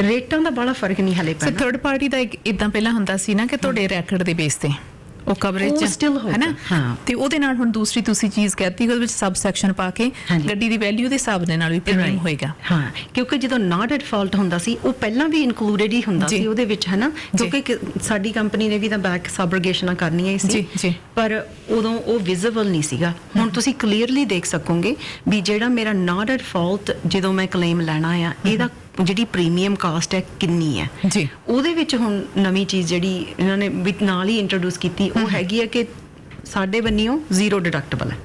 ਰੇਟਾਂ ਦਾ ਬੜਾ ਫਰਕ ਨਹੀਂ ਹਲੇ ਪੈਣਾ ਸੋ ਥਰਡ ਪਾਰਟੀ ਦਾ ਇੱਕ ਇਦਾਂ ਪਹਿਲਾਂ ਹੁੰਦਾ ਸੀ ਨਾ ਕਿ ਤੁਹਾਡੇ ਰੈਕੋਰਡ ਦੇ ਬੇਸ ਤੇ ਉਹ ਕਵਰੇਜ ਹੈ ਨਾ ਤੇ ਉਹਦੇ ਨਾਲ ਹੁਣ ਦੂਸਰੀ ਤੁਸੀਂ ਚੀਜ਼ ਕਹਿਤੀ ਉਹਦੇ ਵਿੱਚ ਸਬ ਸੈਕਸ਼ਨ ਪਾ ਕੇ ਗੱਡੀ ਦੀ ਵੈਲਿਊ ਦੇ ਹਿਸਾਬ ਦੇ ਨਾਲ ਵੀ ਪ੍ਰੀਮੀਅਮ ਹੋਏਗਾ ਹਾਂ ਕਿਉਂਕਿ ਜਦੋਂ ਨਾਟ ਐਟ ਫਾਲਟ ਹੁੰਦਾ ਸੀ ਉਹ ਪਹਿਲਾਂ ਵੀ ਇਨਕਲੂਡਡ ਹੀ ਹੁੰਦਾ ਸੀ ਉਹਦੇ ਵਿੱਚ ਹੈ ਨਾ ਕਿਉਂਕਿ ਸਾਡੀ ਕੰਪਨੀ ਨੇ ਵੀ ਤਾਂ ਬੈਕ ਸਬਰਗੇਸ਼ਨਾਂ ਕਰਨੀਆਂ ਸੀ ਪਰ ਉਦੋਂ ਉਹ ਵਿਜ਼ੀਬਲ ਨਹੀਂ ਸੀਗਾ ਹੁਣ ਤੁਸੀਂ ਕਲੀਅਰਲੀ ਦੇਖ ਸਕੋਗੇ ਵੀ ਜਿਹੜਾ ਮੇਰਾ ਨਾਟ ਐਟ ਫਾਲਟ ਜਦੋਂ ਮੈਂ ਕਲੇਮ ਲੈਣਾ ਆ ਇਹਦਾ ਜਿਹੜੀ ਪ੍ਰੀਮੀਅਮ ਕਾਸਟ ਹੈ ਕਿੰਨੀ ਹੈ ਜੀ ਉਹਦੇ ਵਿੱਚ ਹੁਣ ਨਵੀਂ ਚੀਜ਼ ਜਿਹੜੀ ਇਹਨਾਂ ਨੇ ਨਾਲ ਹੀ ਇੰਟਰੋਡਿਊਸ ਕੀਤੀ ਉਹ ਹੈਗੀ ਹੈ ਕਿ ਸਾਡੇ ਬੰਨਿਓ ਜ਼ੀਰੋ ਡਿਡਕਟੇਬਲ ਹੈ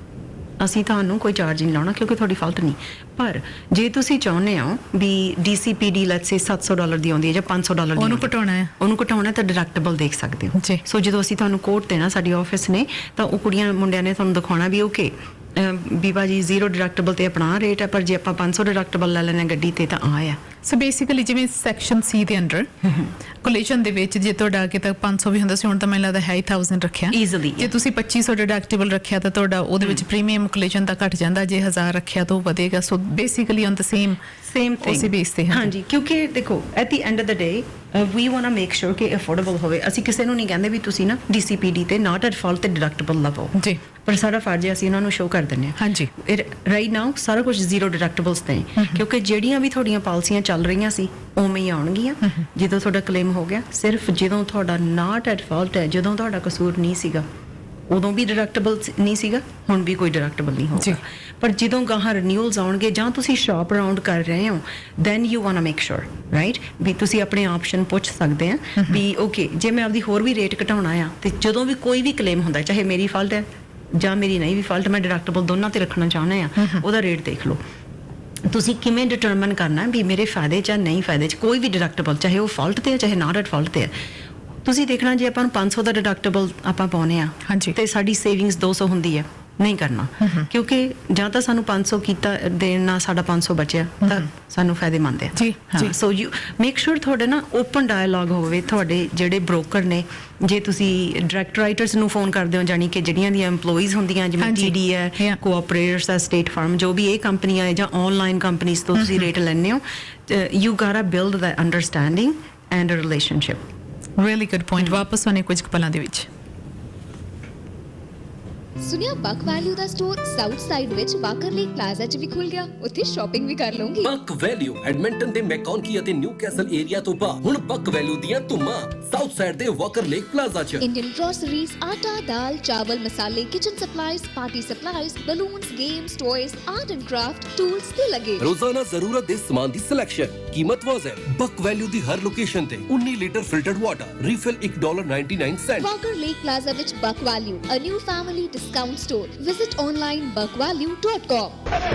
ਅਸੀਂ ਤੁਹਾਨੂੰ ਕੋਈ ਚਾਰਜ ਨਹੀਂ ਲਾਉਣਾ ਕਿਉਂਕਿ ਤੁਹਾਡੀ ਫਾਲਟ ਨਹੀਂ ਪਰ ਜੇ ਤੁਸੀਂ ਚਾਹੁੰਦੇ ਹੋ ਵੀ DCPD ਲੈਟਸ ਸੇ $700 ਦੀ ਆਉਂਦੀ ਹੈ ਜਾਂ $500 ਦੀ ਉਹਨੂੰ ਘਟਾਉਣਾ ਤਾਂ ਡਿਡਕਟੇਬਲ ਦੇਖ ਸਕਦੇ ਹੋ ਸੋ ਜਦੋਂ ਅਸੀਂ ਤੁਹਾਨੂੰ ਕੋਡ ਦੇਣਾ ਸਾਡੀ ਆਫਿਸ ਨੇ ਤਾਂ ਉਹ ਕੁੜੀਆਂ ਮੁੰਡਿਆਂ ਨੇ ਤੁਹਾਨੂੰ ਦਿਖਾਉਣਾ ਵੀ ਓਕੇ ਬੀਬਾ ਜੀ ਜ਼ੀਰੋ ਡਿਡਕਟੇਬਲ ਤੇ ਆਪਣਾ ਰੇਟ ਹੈ ਪਰ ਜੇ ਆਪਾਂ 500 ਡਿਡਕਟੇਬਲ ਲੈ ਲੈਣਾ ਗੱਡੀ ਤੇ ਤਾਂ ਆ ਸੋ ਬੇਸਿਕਲੀ ਜਿਵੇਂ ਸੈਕਸ਼ਨ C ਦੇ ਅੰਡਰ ਕੋਲੇਸ਼ਨ ਦੇ ਵਿੱਚ ਜੇ ਤੁਹਾਡਾ ਅੱਗੇ ਤੱਕ 500 ਵੀ ਹੁੰਦਾ ਸੀ ਹੁਣ ਤਾਂ ਮੈਨੂੰ ਲੱਗਦਾ ਹੈ 1000 ਰੱਖਿਆ ਈਜ਼ੀਲੀ ਜੇ ਤੁਸੀਂ 2500 ਡਿਡਕਟੇਬਲ ਰੱਖਿਆ ਤਾਂ ਤੁਹਾਡਾ ਉਹਦੇ ਵਿੱਚ ਪ੍ਰੀਮੀਅਮ ਕੋਲੇਸ਼ਨ ਤਾਂ ਘਟ ਜਾਂਦਾ ਜੇ 1000 ਰੱਖਿਆ ਤਾਂ ਉਹ ਵਧੇਗਾ so basically on the same ਉਸੇ ਬੇਸ ਤੇ ਹਾਂਜੀ ਕਿਉਂਕਿ ਦੇਖੋ at the end of the day we want to make sure ਕਿ ਅਫੋਰਡੇਬਲ ਹੋਵੇ ਅਸੀਂ ਕਿਸੇ ਨੂੰ ਨਹੀਂ ਕਹਿੰਦੇ ਵੀ ਤੁਸੀਂ ਨਾ DCPD ਤੇ ਨਾਟ ਐਟ ਫਾਲਟ ਤੇ ਡਿਡਕਟੇਬਲ ਲਵੋ ਜੀ ਪਰ ਸਾਡਾ ਫਰਜ਼ ਹੈ ਅਸੀਂ ਉਹਨਾਂ ਨੂੰ ਸ਼ੋ ਕਰ ਦਿੰਦੇ ਹਾਂ ਹਾਂਜੀ ਰਾਈਟ ਨਾਓ ਸਾਰਾ ਕੁਝ ਜ਼ੀਰੋ ਡਿਡਕਟੇਬਲਸ ਤੇ ਕਿਉਂਕਿ ਜਿਹੜੀਆਂ ਵੀ ਤੁਹਾਡੀਆਂ ਪਾਲਿਸੀਆਂ ਚੱਲ ਰਹੀਆਂ ਸੀ ਉਵੇਂ ਹੀ ਆਉਣਗੀਆਂ ਜਦੋਂ ਤੁਹਾਡਾ ਕਲੇਮ ਹੋ ਗਿਆ ਸਿਰਫ ਜਦੋਂ ਤੁਹਾਡਾ ਨਾਟ ਐਟ ਫਾਲਟ ਹੈ ਜਦੋਂ ਤੁਹਾਡਾ ਕਸੂਰ ਨਹੀਂ ਸੀਗਾ ਉਦੋਂ ਵੀ ਡਿਡਕਟੇਬਲ ਨਹੀਂ ਸੀਗਾ ਹੁਣ ਵੀ ਕੋਈ ਡਿਡਕਟੇਬਲ ਨਹੀਂ ਹੋਊਗਾ ਪਰ ਜਦੋਂ ਗਾਹਾਂ ਰਿਨਿਊਅਲਸ ਆਉਣਗੇ ਜਾਂ ਤੁਸੀਂ ਸ਼ਾਪ ਅਰਾਊਂਡ ਕਰ ਰਹੇ ਹੋ then you want to make sure right ਵੀ ਤੁਸੀਂ ਆਪਣੇ ਆਪਸ਼ਨ ਪੁੱਛ ਸਕਦੇ ਆ ਵੀ ਓਕੇ ਜੇ ਮੈਂ ਆਪਦੀ ਹੋਰ ਵੀ ਰੇਟ ਘਟਾਉਣਾ ਆ ਤੇ ਜਦੋਂ ਵੀ ਕੋਈ ਵੀ ਕਲੇਮ ਹੁੰਦਾ ਚਾਹੇ ਮੇਰੀ ਫਾਲਟ ਹੈ ਜਾਂ ਮੇਰੀ ਨਹੀਂ ਵੀ ਫਾਲਟ ਮੈਂ ਡਿਡਕਟੇਬਲ ਦੋਨਾਂ ਤੇ ਰੱਖਣਾ ਚਾਹੁੰਦਾ ਆ ਉਹਦਾ ਰੇਟ ਦੇਖ ਲਓ ਤੁਸੀਂ ਕਿਵੇਂ ਡਿਟਰਮਨ ਕਰਨਾ ਵੀ ਮੇਰੇ ਫਾਇਦੇ ਚ ਨਹੀਂ ਫਾਇਦੇ ਚ ਕੋਈ ਵੀ ਡਿਡਕਟੇਬਲ ਚਾਹੇ ਉਹ ਫਾਲਟ ਤੇ ਹੈ ਚਾਹੇ ਨਾਟ ਐਟ ਫਾਲਟ ਤੇ ਹੈ ਤੁਸੀਂ ਦੇਖਣਾ ਜੇ ਆਪਾਂ ਨੂੰ 500 ਦਾ ਡਿਡਕਟੇਬਲ ਆਪਾਂ ਪਾਉਨੇ ਆ ਤੇ ਸਾਡੀ ਸੇਵਿੰਗਸ 200 ਹੁੰਦੀ ਹੈ ਨਹੀਂ ਕਰਨਾ ਕਿਉਂਕਿ ਜਾਂ ਤਾਂ ਸਾਨੂੰ 500 ਕੀਤਾ ਦੇਣਾ ਸਾਡਾ 500 ਬਚਿਆ ਤਾਂ ਸਾਨੂੰ ਫਾਇਦੇਮੰਦ ਹੈ ਜੀ ਸੋ ਯੂ ਮੇਕ ਸ਼ੋਰ ਤੁਹਾਡੇ ਨਾ ਓਪਨ ਡਾਇਲੌਗ ਹੋਵੇ ਤੁਹਾਡੇ ਜਿਹੜੇ ਬ੍ਰੋਕਰ ਨੇ ਜੇ ਤੁਸੀਂ ਡਾਇਰੈਕਟ ਰਾਈਟਰਸ ਨੂੰ ਫੋਨ ਕਰਦੇ ਹੋ ਜਾਨੀ ਕਿ ਜਿਹੜੀਆਂ ਦੀਆਂ EMPLOYEES ਹੁੰਦੀਆਂ ਜਿਵੇਂ TD ਹੈ ਕੋਆਪਰੇਟਰਸ ਹੈ ਸਟੇਟ ਫਾਰਮ ਜੋ ਵੀ ਇਹ ਕੰਪਨੀਆਂ ਹੈ ਜਾਂ ਆਨਲਾਈਨ ਕੰਪਨੀਆਂ ਤੋਂ ਤੁਸੀਂ ਰੇਟ ਲੈਣੇ ਹੋ you gotta build the understanding and a relationship Really good point. ਵਾਪਸ ਆਨੇ ਕੁਝ ਪਲਾਂ ਦੇ ਵਿੱਚ ਸੁਨਿਆ ਬਕ ਵੈਲਿਊ ਦਾ ਸਟੋਰ ਸਾਊਥ ਸਾਈਡ ਵਿੱਚ ਵਾਕਰ ਲੇਕ ਪਲਾਜ਼ਾ 'ਚ ਵੀ ਖੁੱਲ ਗਿਆ ਉੱਥੇ ਸ਼ਾਪਿੰਗ ਵੀ ਕਰ ਲਵਾਂਗੀ ਬਕ ਵੈਲਿਊ ਐਡਮਿੰਟਨ ਦੇ ਮੈਕੌਨਕੀ ਅਤੇ ਨਿਊਕੈਸਲ ਏਰੀਆ ਤੋਂ ਬਾਹਰ ਹੁਣ ਬਕ ਵੈਲਿਊ ਦੀਆਂ ਧੁੰਮਾਂ ਸਾਊਥ ਸਾਈਡ ਦੇ ਵਾਕਰ ਲੇਕ ਪਲਾਜ਼ਾ 'ਚ ਇੰਡੀਅਨ ਗ੍ਰੋਸਰੀਜ਼ ਆਟਾ ਦਾਲ ਚਾਵਲ ਮਸਾਲੇ kitchen supplies party supplies balloons games toys art and craft tools ਤੇ ਲੱਗੇ ਰੋਜ਼ਾਨਾ ਜ਼ਰੂਰਤ ਦੇ ਸਮਾਨ ਦੀ ਸਿਲੈਕਸ਼ਨ ਕੀਮਤ ਵਾਜ਼ਿਬ ਬਕ ਵੈਲਿਊ ਦੀ ਹਰ ਲੋਕੇਸ਼ਨ ਤੇ 19 litre filtered water refill $1.99 Walker Lake Plaza ਵਿੱਚ Buck Value a new family discount store. Visit online buckvalue.com.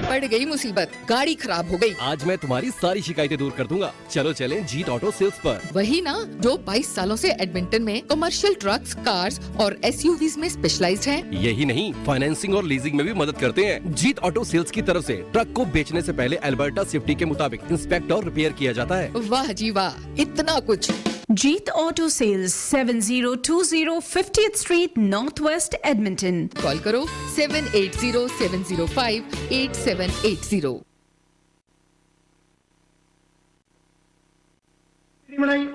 पड़ गई मुसीबत, गाड़ी खराब हो गई। आज मैं तुम्हारी सारी शिकायतें दूर कर दूंगा। चलो चलें जीत ऑटो सेल्स पर। वही ना जो 22 सालों से एडमिंटन में कमर्शियल ट्रक्स, कार्स और SUVs में स्पेशलाइज्ड हैं। यही नहीं, फाइनेंसिंग और लीजिंग में भी मदद करते हैं। जीत ऑटो सेल्स की तरफ से ट्रक को बेचने से पहले अल्बर्टा सेफ्टी के मुताबिक इंस्पेक्ट और रिपेयर किया जाता है। वाह जी वाह, इतना कुछ। Jeet Auto Sales, 7020 50th Street, Northwest, Edmonton. Call करो 7807058780।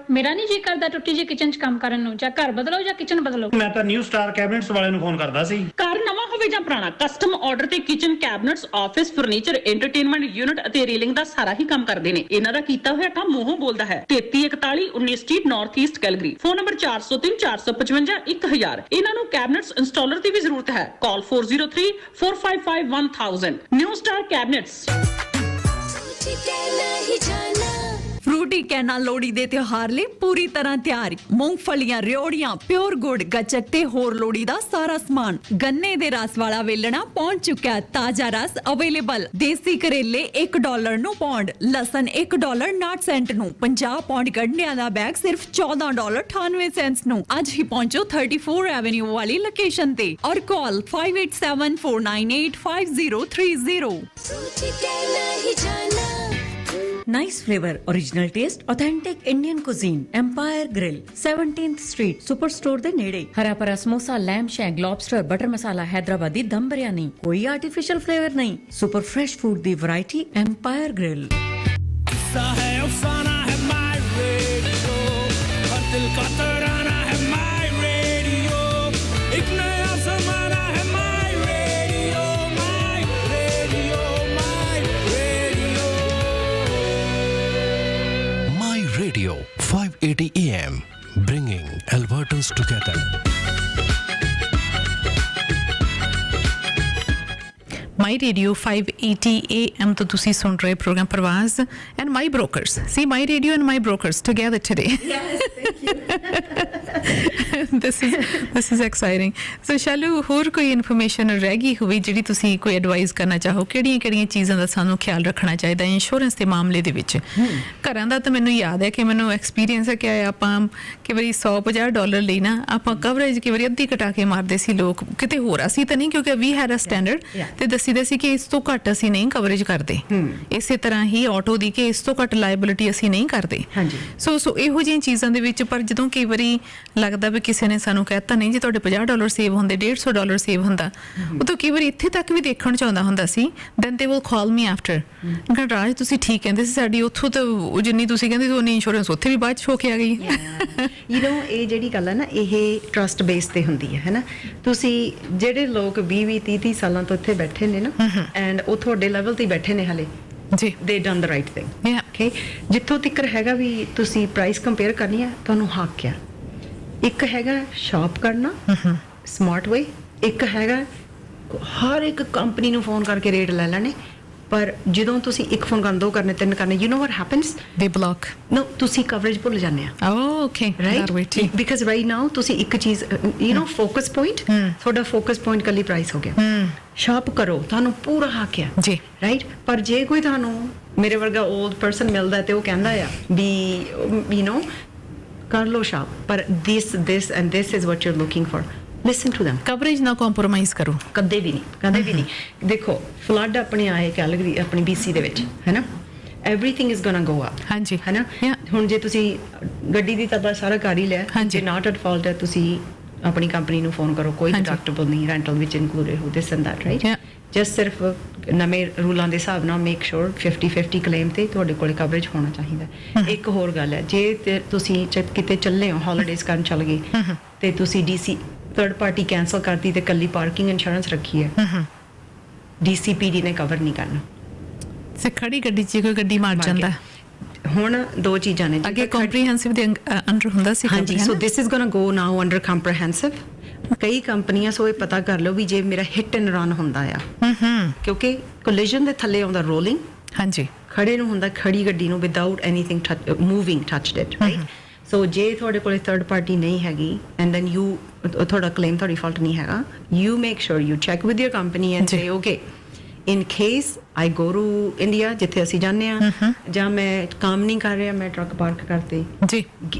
ਮੇਰਾ ਨਹੀਂ ਜੀ ਕਰਦਾ ਟੁੱਟੀ ਜੀ ਕਿਚਨ 'ਚ ਕੰਮ ਕਰਨ ਨੂੰ। ਜਾਂ ਘਰ ਬਦਲੋ ਜਾਂ ਕਿਚਨ ਬਦਲੋ। ਮੈਂ ਤਾਂ ਨਿਊ ਸਟਾਰ ਕੈਬਨਿਟਸ ਵਾਲਿਆਂ ਨੂੰ ਫੋਨ ਕਰਦਾ ਸੀ। ਘਰ ਨਵਾਂ ਹੋਵੇ ਜਾਂ ਪੁਰਾਣਾ, ਕਸਟਮ ਆਰਡਰ ਤੇ kitchen ਕੈਬਨਿਟਸ, office furniture, entertainment unit ਅਤੇ ਰੀਲਿੰਗ ਦਾ ਸਾਰਾ ਹੀ ਕੰਮ ਕਰਦੇ ਨੇ। ਇਹਨਾਂ ਦਾ ਕੀਤਾ ਹੋਇਆ ਕੰਮ ਮੂੰਹੋਂ ਬੋਲਦਾ ਹੈ। 3341 19 street north East Calgary. Phone number 403455 1000। ਇਹਨਾਂ ਨੂੰ ਕੈਬਨਿਟਸ ਇੰਸਟਾਲਰ ਦੀ ਵੀ ਜ਼ਰੂਰਤ ਹੈ। Call 403 455 1000। New Star cabinets. Fruiticana Lohri ਦੇ ਤਿਉਹਾਰ ਲਈ ਪੂਰੀ ਤਰ੍ਹਾਂ ਤਿਆਰ। ਮੂੰਗਫਲੀਆਂ, ਰਿਓੜੀਆਂ, ਪਿਓਰ ਗੁੜ, ਗੱਚਕ ਤੇ ਹੋਰ ਲੋਹੜੀ ਦਾ ਸਾਰਾ ਸਮਾਨ। ਗੰਨੇ ਦੇ ਰਸ ਵਾਲਾ ਵੇਲਣਾ ਪਹੁੰਚ ਚੁੱਕਿਆ। ਤਾਜ਼ਾ ਰਸ ਅਵੇਲੇਬਲ। ਦੇਸੀ ਕਰੇਲੇ $1 ਨੂੰ ਪੌਂਡ, ਲਸਣ $1 60 ਸੈਂਟ ਨੂੰ। 50 ਪੌਂਡ ਗੰਢਿਆਂ ਦਾ ਬੈਗ ਸਿਰਫ $14.98 ਨੂੰ। ਅੱਜ ਹੀ ਪਹੁੰਚੋ 34 ਐਵੇਨਿਊ ਵਾਲੀ ਲੋਕੇਸ਼ਨ ਤੇ ਔਰ ਕਾਲ 5874985030। Nice flavor, original taste, authentic Indian cuisine. Empire Grill, 17th Street, Superstore ਦੇ ਨੇੜੇ। ਹਰਾ ਭਰਾ samosa, lamb shank, lobster, butter ਮਸਾਲਾ, ਹੈਦਰਾਬਾਦੀ ਦਮ ਬਿਰਿਆਨੀ। ਕੋਈ ਆਰਟੀਫੀਸ਼ੀਅਲ ਫਲੇਵਰ ਨਹੀਂ। ਸੁਪਰ ਫਰੈਸ਼ ਫੂਡ ਦੀ ਵੈਰਾਈਟੀ। Empire Grill। किस्सा है, अफसाना है, My Radio। हर दिल का तराना है, My Radio। एक नया ज़माना है, My Radio, My Radio, My Radio। My Radio 580 AM, bringing Albertans together. My radio 580 AM ਤੋਂ ਤੁਸੀਂ ਸੁਣ ਰਹੇ ਪ੍ਰੋਗਰਾਮ ਪ੍ਰਵਾਸ and my brokers. C my radio and my brokers together today. this is exciting. So Shalu, ਹੋਰ ਕੋਈ information ਰਹਿ ਗਈ ਹੋਵੇ ਜਿਹੜੀ ਤੁਸੀਂ ਕੋਈ ਐਡਵਾਈਸ ਕਰਨਾ ਚਾਹੋ? ਕਿਹੜੀਆਂ ਚੀਜ਼ਾਂ ਦਾ ਸਾਨੂੰ ਖਿਆਲ ਰੱਖਣਾ ਚਾਹੀਦਾ ਇੰਸ਼ੋਰੈਂਸ ਦੇ ਮਾਮਲੇ ਦੇ ਵਿੱਚ? ਘਰਾਂ ਦਾ ਤਾਂ ਮੈਨੂੰ ਯਾਦ ਹੈ ਕਿ ਮੈਨੂੰ ਐਕਸਪੀਰੀਅੰਸ ਹੈ ਕਿ ਆਪਾਂ ਕਈ ਵਾਰੀ $150 ਲਈ ਨਾ ਆਪਾਂ ਕਵਰੇਜ ਕਈ ਵਾਰੀ ਅੱਧੀ ਘਟਾ ਕੇ ਮਾਰਦੇ ਸੀ। ਲੋਕ ਕਿਤੇ ਹੋਰ ਅਸੀਂ ਤਾਂ ਨਹੀਂ, ਕਿਉਂਕਿ ਵੀ ਹੈਡ ਅ ਸਟੈਂਡਰਡ ਤੇ ਦੱਸੀਦੇ ਸੀ ਕਿ ਇਸ ਤੋਂ ਘੱਟ ਅਸੀਂ ਨਹੀਂ ਕਵਰੇਜ ਕਰਦੇ। ਇਸੇ ਤਰ੍ਹਾਂ ਹੀ ਆਟੋ ਦੀ ਕਿ ਇਸ ਤੋਂ ਘੱਟ ਲਾਇਬਿਲਿਟੀ ਅਸੀਂ ਨਹੀਂ ਕਰਦੇ। ਸੋ ਇਹੋ ਜਿਹੀਆਂ ਚੀਜ਼ਾਂ ਦੇ ਵਿੱਚ ਪਰ ਜਦੋਂ ਕਈ ਵਾਰੀ ਲੱਗਦਾ ਵੀ ਕਿਸੇ ਨੇ ਸਾਨੂੰ ਕਹਿਤਾ ਨਹੀਂ ਜੀ ਤੁਹਾਡੇ $50 ਸੇਵ ਹੁੰਦੇ, $150 ਸੇਵ ਹੁੰਦਾ, ਉਦੋਂ ਕਈ ਵਾਰੀ ਇੱਥੇ ਤੱਕ ਵੀ ਦੇਖਣ ਚ ਆਉਂਦਾ ਹੁੰਦਾ ਸੀ। Then they will call me after, Raj ਤੁਸੀਂ ਠੀਕ ਕਹਿੰਦੇ ਸੀ, ਸਾਡੀ ਉੱਥੋਂ ਤਾਂ ਜਿੰਨੀ ਤੁਸੀਂ ਕਹਿੰਦੇ ਸੀ ਉਨੀ ਇੰਸ਼ੋਰੈਂਸ ਉੱਥੇ ਵੀ ਬਾਅਦ ਚ ਹੋ ਕੇ ਆ ਗਈ। ਇਹ ਜਿਹੜੀ ਗੱਲ ਹੈ ਨਾ, ਇਹ ਟਰਸਟ ਬੇਸ ਤੇ ਹੁੰਦੀ ਹੈ ਨਾ। ਤੁਸੀਂ ਜਿਹੜੇ ਲੋਕ 20-30 ਸਾਲਾਂ ਤੋਂ ਇੱਥੇ ਬੈਠੇ ਨੇ ਨਾ, ਐਂਡ ਉਹ ਤੁਹਾਡੇ ਲੈਵਲ ਤੇ ਬੈਠੇ ਨੇ ਹਲੇ ਜੀ, ਦੇ ਡਨ ਦ ਰਾਈਟ ਥਿੰਗ। ਓਕੇ, ਜਿੱਥੋਂ ਤੱਕ ਹੈਗਾ ਵੀ ਤੁਸੀਂ ਪ੍ਰਾਈਸ ਕੰਪੇਅਰ ਕਰਨੀ ਹੈ, ਤੁਹਾਨੂੰ ਹੱਕ ਆ। ਇੱਕ ਹੈਗਾ ਸ਼ਾਪ ਕਰਨਾ ਸਮਾਰਟ ਵੇ, ਇੱਕ ਹੈਗਾ ਹਰ ਇੱਕ ਕੰਪਨੀ ਨੂੰ ਫੋਨ ਕਰਕੇ ਰੇਟ ਲੈ ਲੈਣੇ। ਪਰ ਜਦੋਂ ਤੁਸੀਂ ਇੱਕ ਫੋਨ ਕਰਨ, 2 ਕਰਨੇ, 3 ਕਰਨੇ, ਯੂ نو ਵਾਟ ਹੈਪਨਸ, ਦੇ ਬਲੌਕ। ਨੋ, ਤੁਸੀਂ ਕਵਰੇਜ ਭੁੱਲ ਜਾਂਦੇ ਆ। Okay, right, because right now ਤੁਸੀਂ ਇੱਕ ਚੀਜ਼ ਯੂ نو ਫੋਕਸ ਪੁਆਇੰਟ, ਤੁਹਾਡਾ ਫੋਕਸ ਪੁਆਇੰਟ ਕੱਲੀ ਪ੍ਰਾਈਸ ਹੋ ਗਿਆ। ਸ਼ਾਪ ਕਰੋ, ਤੁਹਾਨੂੰ ਪੂਰਾ ਹੱਕ ਆ ਜੀ, ਰਾਈਟ। ਪਰ ਜੇ ਕੋਈ ਤੁਹਾਨੂੰ ਮੇਰੇ ਵਰਗਾ ਓਲਡ ਪਰਸਨ ਮਿਲਦਾ ਤੇ ਉਹ ਕਹਿੰਦਾ ਆ ਵੀ ਯੂ نو ਕਰ ਲਓ ਸ਼ਾਪ, ਪਰ this and this is what you're looking for, listen to them। Coverage ਨਾ ਕੰਪਰੋਮਾਈਜ਼ ਕਰੋ, ਕਦੇ ਵੀ ਨਹੀਂ। ਦੇਖੋ ਫਲੱਡ ਆਪਣੇ ਆਏ ਕੈਲਗਰੀ, ਆਪਣੀ BC ਦੇ ਵਿੱਚ, ਹੈ ਨਾ, everything is gonna go up। ਹਾਂਜੀ, ਹੈ ਨਾ। ਹੁਣ ਜੇ ਤੁਸੀਂ ਗੱਡੀ ਦੀ ਤਾਂ ਸਾਰਾ ਕਰ ਹੀ ਲਿਆ, ਜੇ ਨਾਟ ਐਟ ਫਾਲਟ ਹੈ ਤੁਸੀਂ ਆਪਣੀ ਕੰਪਨੀ ਨੂੰ ਫੋਨ ਕਰੋ, ਕੋਈ ਡਿਡਕਟੇਬਲ ਨਹੀਂ, ਰੈਂਟਲ ਵਿੱਚ ਇਨਕਲੂਡਡ ਹੋ, this and that, right. Just ਸਿਰਫ ਨਵੇਂ ਰੂਲਾਂ ਦੇ ਹਿਸਾਬ ਨਾਲ ਮੇਕ ਸ਼ੋਰ 50-50 ਕਲੇਮ ਤੇ ਤੁਹਾਡੇ ਕੋਲ ਕਵਰੇਜ ਹੋਣਾ ਚਾਹੀਦਾ। ਇੱਕ ਹੋਰ ਗੱਲ ਹੈ, ਜੇ ਤੁਸੀਂ ਕਿਤੇ ਚੱਲੇ ਹੋ, ਹੌਲੀਡੇਜ਼ ਕਰਨ ਚੱਲ ਗਏ ਤੇ ਤੁਸੀਂ DC ਥਰਡ ਪਾਰਟੀ ਕੈਂਸਲ ਕਰਤੀ ਤੇ ਕੱਲੀ ਪਾਰਕਿੰਗ ਇੰਸ਼ੋਰੈਂਸ ਰੱਖੀ ਹੈ, DCPD ਨੇ ਕਵਰ ਨਹੀਂ ਕਰਨਾ। ਸੇ ਖੜੀ ਗੱਡੀ 'ਚ ਕੋਈ ਗੱਡੀ ਮਾਰ ਜਾਂਦਾ। ਹੁਣ 2 ਚੀਜ਼ਾਂ ਨੇ, ਅੱਗੇ ਕੰਪਰੀਹੈਂਸਿਵ ਦੇ ਅੰਡਰ ਹੁੰਦਾ ਸੀ। ਹਾਂਜੀ, so this is gonna go now under comprehensive. ਕਈ ਕੰਪਨੀਆਂ ਸੋ ਇਹ ਪਤਾ ਕਰ ਲਓ ਵੀ ਜੇ ਮੇਰਾ ਹਿੱਟ ਐਂਡ ਰਨ ਹੁੰਦਾ ਆ, ਕਿਉਂਕਿ ਕੋਲੀਜਨ ਦੇ ਥੱਲੇ ਆਉਂਦਾ ਰੋਲਿੰਗ, ਹਾਂਜੀ, ਖੜੇ ਨੂੰ ਹੁੰਦਾ ਖੜੀ ਗੱਡੀ ਨੂੰ without anything moving touched it, right. So ਜੇ ਤੁਹਾਡੇ ਕੋਲੇ ਥਰਡ ਪਾਰਟੀ ਨਹੀਂ ਹੈਗੀ ਐਂਡ ਦੈਨ ਯੂ ਤੁਹਾਡਾ ਕਲੇਮ ਤੁਹਾਡੀ ਫਾਲਟ ਨਹੀਂ ਹੈਗਾ, you make sure you check with your company and say okay in case I go to India ਜਿੱਥੇ ਅਸੀਂ ਜਾਂਦੇ ਆ ਜਾਂ ਮੈਂ ਕੰਮ ਨਹੀਂ ਕਰ ਰਿਹਾ, ਮੈਂ ਟਰੱਕ ਪਾਰਕ ਕਰਤੇ ਜੀ,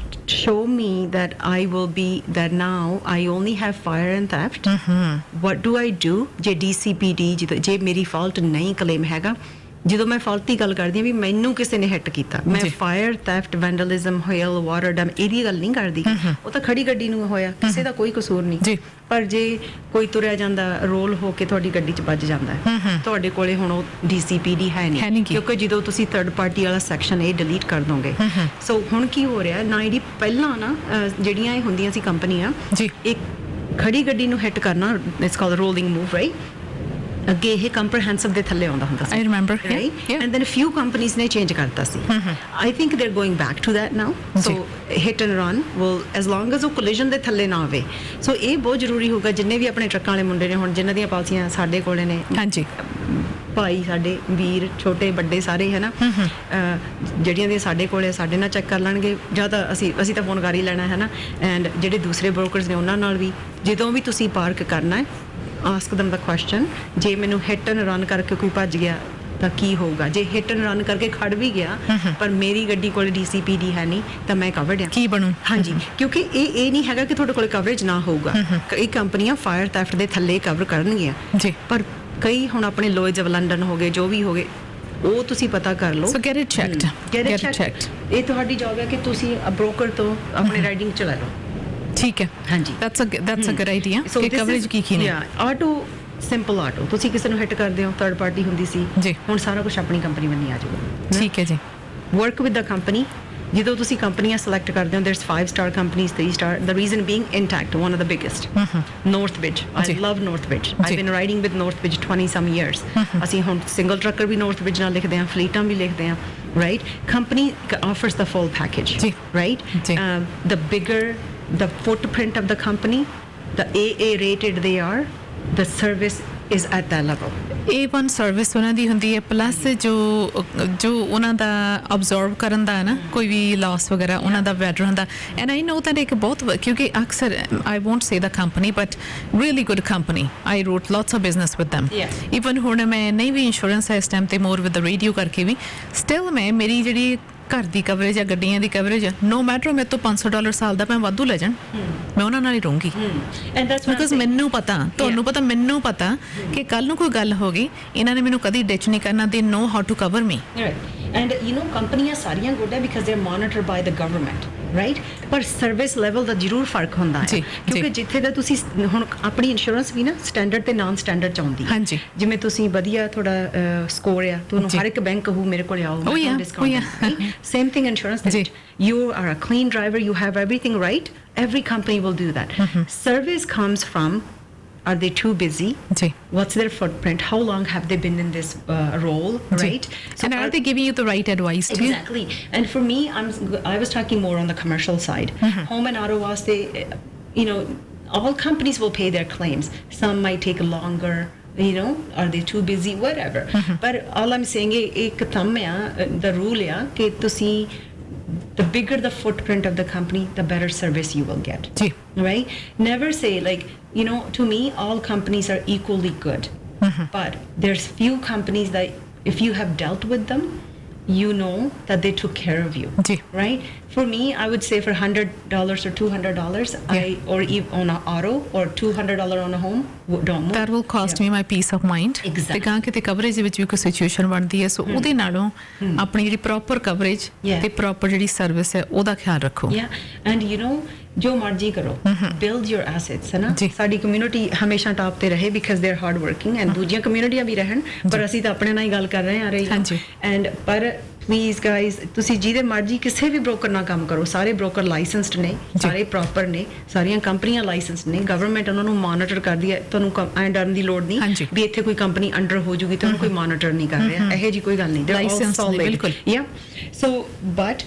show me that I will be that now I only have fire and theft. What do I do ਜੇ DCPD ਜੇ ਮੇਰੀ ਫਾਲਟ ਨਹੀਂ ਕਲੇਮ ਹੈਗਾ, ਜਦੋਂ ਮੈਂ ਫਾਲਟ ਦੀ ਗੱਲ ਕਰਦੀ ਹਾਂ ਵੀ ਮੈਨੂੰ ਕਿਸੇ ਨੇ ਹਿੱਟ ਕੀਤਾ, ਮੈਂ ਫਾਇਰ ਥੈਫਟ ਵੈਂਡਲਿਜ਼ਮ ਹੇਲ ਵਾਟਰ ਡੈਮ ਇਹਦੀ ਗੱਲ ਨਹੀਂ ਕਰਦੀ, ਉਹ ਤਾਂ ਖੜੀ ਗੱਡੀ ਨੂੰ ਹੋਇਆ, ਕਿਸੇ ਦਾ ਕੋਈ ਕਸੂਰ ਨਹੀਂ। ਪਰ ਜੇ ਕੋਈ ਤੁਰਿਆ ਜਾਂਦਾ ਰੋਲ ਹੋ ਕੇ ਤੁਹਾਡੀ ਗੱਡੀ 'ਚ ਵੱਜ ਜਾਂਦਾ ਹੈ, ਤੁਹਾਡੇ ਕੋਲੇ ਹੁਣ ਉਹ DCPD ਹੈ ਨਹੀਂ, ਕਿਉਂਕਿ ਜਦੋਂ ਤੁਸੀਂ ਥਰਡ ਪਾਰਟੀ ਵਾਲਾ ਸੈਕਸ਼ਨ ਇਹ ਡਿਲੀਟ ਕਰ ਦੋਗੇ। ਸੋ ਹੁਣ ਕੀ ਹੋ ਰਿਹਾ ਨਾ, ਇਹਦੀ ਪਹਿਲਾਂ ਨਾ ਜਿਹੜੀਆਂ ਇਹ ਹੁੰਦੀਆਂ ਸੀ ਕੰਪਨੀਆਂ, ਇੱਕ ਖੜੀ ਗੱਡੀ ਨੂੰ ਹਿੱਟ ਕਰਨਾ, it's called rolling move right, ਅੱਗੇ ਇਹ ਕੰਪਰਹੈਂਸਿਵ ਦੇ ਥੱਲੇ ਆਉਂਦਾ ਹੁੰਦਾ ਸੀ। I remember, right? And then a few companies ਨੇ ਚੇਂਜ ਕਰਤਾ ਸੀ। I think they're going back to that now. So hit and run will, as long as ਉਹ collision ਦੇ ਥੱਲੇ ਨਾ ਆਵੇ। ਸੋ ਇਹ ਬਹੁਤ ਜ਼ਰੂਰੀ ਹੋਗਾ, ਜਿੰਨੇ ਵੀ ਆਪਣੇ ਟਰੱਕਾਂ ਵਾਲੇ ਮੁੰਡੇ ਨੇ ਹੁਣ ਜਿਨ੍ਹਾਂ ਦੀਆਂ ਪਾਲਸੀਆਂ ਸਾਡੇ ਕੋਲੇ ਨੇ, ਹਾਂਜੀ ਭਾਈ ਸਾਡੇ ਵੀਰ ਛੋਟੇ ਵੱਡੇ ਸਾਰੇ ਹੈ ਨਾ, ਜਿਹੜੀਆਂ ਦੀਆਂ ਸਾਡੇ ਕੋਲੇ ਸਾਡੇ ਨਾਲ ਚੈੱਕ ਕਰ ਲੈਣਗੇ, ਜਾਂ ਤਾਂ ਅਸੀਂ ਤਾਂ ਫੋਨ ਕਰ ਹੀ ਲੈਣਾ ਹੈ ਨਾ, ਐਂਡ ਜਿਹੜੇ ਦੂਸਰੇ ਬ੍ਰੋਕਰਸ ਨੇ ਉਹਨਾਂ ਨਾਲ ਵੀ, ਜਦੋਂ ਵੀ ਤੁਸੀਂ ਪਾਰਕ ਕਰਨਾ ਹੈ ask them the question, ਜੇ ਮੈਨੂੰ ਹਿੱਟ ਐਂਡ ਰਨ ਕਰਕੇ ਕੋਈ ਭੱਜ ਗਿਆ ਤਾਂ ਕੀ ਹੋਊਗਾ, ਜੇ ਹਿੱਟ ਐਂਡ ਰਨ ਕਰਕੇ ਖੜ ਵੀ ਗਿਆ ਪਰ ਮੇਰੀ ਗੱਡੀ ਕੋਲ DCPD ਹੈ ਨਹੀਂ ਤਾਂ ਮੈਂ ਕਵਰਡ ਹਾਂ, ਕੀ ਬਣੂ? ਹਾਂਜੀ, ਕਿਉਂਕਿ ਇਹ ਨਹੀਂ ਹੈਗਾ ਕਿ ਤੁਹਾਡੇ ਕੋਲ ਕਵਰੇਜ ਨਾ ਹੋਊਗਾ, ਕਈ ਕੰਪਨੀਆਂ ਫਾਇਰ ਥੈਫਟ ਦੇ ਥੱਲੇ ਕਵਰ ਕਰਨਗੀਆਂ ਜੀ, ਪਰ ਕਈ ਹੁਣ ਆਪਣੇ ਲੋਇਡਸ ਆਫ ਲੰਡਨ ਹੋ ਗਏ, ਜੋ ਵੀ ਹੋ ਗਏ, ਉਹ ਤੁਸੀਂ ਪਤਾ ਕਰ ਲਓ। So get it checked, get it checked. ਇਹ ਤੁਹਾਡੀ ਜੌਬ ਹੈ ਕਿ ਤੁਸੀਂ ਬ੍ਰੋਕਰ ਤੋਂ ਆਪਣੇ ਰਾਈਡਿੰਗ ਚਲਾ ਲਓ। ਠੀਕ ਹੈ, ਹਾਂਜੀ, that's a good idea ਕਿ ਕਵਰੇਜ ਕੀ ਨੇ। ਆਟੋ ਸਿੰਪਲ ਆਟੋ, ਤੁਸੀਂ ਕਿਸੇ ਨੂੰ ਹਿੱਟ ਕਰਦੇ ਹੋ, ਥਰਡ ਪਾਰਟੀ ਹੁੰਦੀ ਸੀ ਜੀ, ਹੁਣ ਸਾਰਾ ਕੁਝ ਆਪਣੀ ਕੰਪਨੀ ਬੰਨੀ ਆ ਜਾਊਗਾ। ਠੀਕ ਹੈ ਜੀ, ਵਰਕ ਵਿਦ ਦਾ ਕੰਪਨੀ। ਜਦੋਂ ਤੁਸੀਂ ਕੰਪਨੀਆਂ ਸਿਲੈਕਟ ਕਰਦੇ ਹੋ, there's 5 star companies, 3 star, the reason being Intact, one of the biggest. Northbridge, I love Northbridge. I've been riding with Northbridge 20 some years. ਅਸੀਂ ਹੁਣ ਸਿੰਗਲ ਟਰੱਕਰ ਵੀ Northbridge ਨਾਲ ਲਿਖਦੇ ਹਾਂ, ਫਲੀਟਾਂ ਵੀ ਲਿਖਦੇ ਹਾਂ, right? Company offers the full package, right? The bigger the footprint of the company, the AA rated they are, the service is at that level. A1 service ਉਹਨਾਂ ਦੀ ਹੁੰਦੀ ਹੈ, ਪਲੱਸ ਜੋ ਉਹਨਾਂ ਦਾ ਅਬਜ਼ਰਵ ਕਰਨ ਦਾ ਨਾ ਕੋਈ ਵੀ ਲਾਸ ਵਗੈਰਾ ਉਹਨਾਂ ਦਾ ਬੈਟਰ ਹੁੰਦਾ। ਐਂਡ ਆਈ ਨੋ ਦੈਟ ਇੱਕ ਬਹੁਤ, ਕਿਉਂਕਿ ਅਕਸਰ I won't say the company but really good company, I wrote lots of business with them। Even ਹੁਣ ਮੈਂ ਨਹੀਂ ਵੀ ਇੰਸ਼ੋਰੈਂਸ ਹੈ ਇਸ ਟਾਈਮ ਤੇ, ਮੋਰ ਵਿਦ ਦਾ ਰੇਡੀਓ ਕਰਕੇ ਵੀ ਸਟਿਲ ਮੈਂ ਮੇਰੀ ਜਿਹੜੀ ਘਰ ਦੀ ਕਵਰੇਜ ਆ, ਗੱਡੀਆਂ ਦੀ ਕਵਰੇਜ ਆ, ਨੋ ਮੈਟਰ ਮੇਰੇ ਤੋਂ $500 ਸਾਲ ਦਾ ਭਾਵੇਂ ਵਾਧੂ ਲੈ ਜਾਣ, ਮੈਂ ਉਹਨਾਂ ਨਾਲ ਹੀ ਰਹੂੰਗੀ। ਬਿਕਾਜ਼ ਮੈਨੂੰ ਪਤਾ, ਤੁਹਾਨੂੰ ਪਤਾ, ਮੈਨੂੰ ਪਤਾ ਕਿ ਕੱਲ ਨੂੰ ਕੋਈ ਗੱਲ ਹੋ ਗਈ, ਇਹਨਾਂ ਨੇ ਮੈਨੂੰ ਕਦੀ ਡਿਚ ਨਹੀਂ ਕਰਨਾ, they know how to cover me. And you know ਕੰਪਨੀਆਂ ਸਾਰੀਆਂ ਗੁੱਡ ਹੈ because they are monitored by the government, right? ਪਰ ਸਰਵਿਸ ਲੈਵਲ ਦਾ ਜ਼ਰੂਰ ਫਰਕ ਹੁੰਦਾ ਹੈ, ਕਿਉਂਕਿ ਜਿੱਥੇ ਦਾ ਤੁਸੀਂ ਹੁਣ ਆਪਣੀ ਇੰਸ਼ੋਰੈਂਸ ਵੀ ਨਾ ਸਟੈਂਡਰਡ ਤੇ ਨਾਨ ਸਟੈਂਡਰਡ ਚ ਆਉਂਦੀ ਹੈ। ਜਿਵੇਂ ਤੁਸੀਂ ਵਧੀਆ ਤੁਹਾਡਾ ਸਕੋਰ ਆ, ਤੁਹਾਨੂੰ ਹਰ ਇੱਕ ਬੈਂਕ ਕਹੂ ਮੇਰੇ ਕੋਲ ਆਓ, discount. Same thing insurance. You are a clean driver, you have everything right, every company will do that. Service comes from, are they too busy? What's their footprint? How long have they been in this role, right? So and are they giving you the right advice too? Exactly. And for me, I was talking more on the commercial side. Home and auto was you know, all companies will pay their claims. Some might take longer. You know, are they too busy? Whatever. But all I'm saying is, ek thumb the rule ya कि तुसी, the bigger the footprint of the company, the better service you will get. Right? Never say like, you know, to me, all companies are equally good. But there's few companies that if you have dealt with them, you know that they took care of you, right? For me, I would say for $100 or $200, or even on an auto, or $200 on a home, don't move. That will cost me my peace of mind. Exactly. ਤੇ ਕਾਂ ਕਿਤੇ coverage ਦੇ ਵਿੱਚ ਵੀ ਕੋਈ situation ਬਣਦੀ ਹੈ, ਸੋ ਉਹਦੇ ਨਾਲੋਂ ਆਪਣੀ ਜਿਹੜੀ ਪ੍ਰੋਪਰ ਕਵਰੇਜ ਤੇ ਪ੍ਰੋਪਰ ਜਿਹੜੀ ਸਰਵਿਸ ਹੈ ਉਹਦਾ ਖਿਆਲ ਰੱਖੋ। And you know, ਜੋ ਮਰਜ਼ੀ ਕਰੋ, build your assets, ਹੈ ਨਾ? ਸਾਡੀ ਕਮਿਊਨਿਟੀ ਹਮੇਸ਼ਾ ਟਾਪ ਤੇ ਰਹੇ because they're hard working, and ਦੂਜੀਆਂ ਕਮਿਊਨਿਟੀਆਂ ਵੀ ਰਹਿਣ, ਪਰ ਅਸੀਂ ਤਾਂ ਆਪਣੇ ਨਾਲ ਹੀ ਗੱਲ ਕਰ ਰਹੇ ਆ ਰਹੇ ਹਾਂ। ਐਂਡ ਪਰ ਪਲੀਜ਼ ਗਾਈਜ਼, ਤੁਸੀਂ ਜਿਹਦੇ ਮਰਜ਼ੀ ਕਿਸੇ ਵੀ ਬ੍ਰੋਕਰ ਨਾਲ ਕੰਮ ਕਰੋ, ਸਾਰੇ ਬ੍ਰੋਕਰ ਲਾਇਸੈਂਸਡ ਨੇ, ਸਾਰੇ ਪ੍ਰੋਪਰ ਨੇ, ਸਾਰੀਆਂ ਕੰਪਨੀਆਂ ਲਾਇਸੈਂਸਡ ਨੇ, ਗਵਰਨਮੈਂਟ ਉਹਨਾਂ ਨੂੰ ਮੋਨੀਟਰ ਕਰਦੀ ਹੈ, ਤੁਹਾਨੂੰ ਐਂ ਡਰਨ ਦੀ ਲੋੜ ਨਹੀਂ ਵੀ ਇੱਥੇ ਕੋਈ ਕੰਪਨੀ ਅੰਡਰ ਹੋ ਜੂਗੀ ਤੇ ਉਹਨੂੰ ਕੋਈ ਮੋਨੀਟਰ ਨਹੀਂ ਕਰ ਰਿਹਾ, ਇਹੋ ਜਿਹੀ ਕੋਈ ਗੱਲ ਨਹੀਂ। ਲਾਇਸੈਂਸ ਬਿਲਕੁਲ। ਸੋ ਬਟ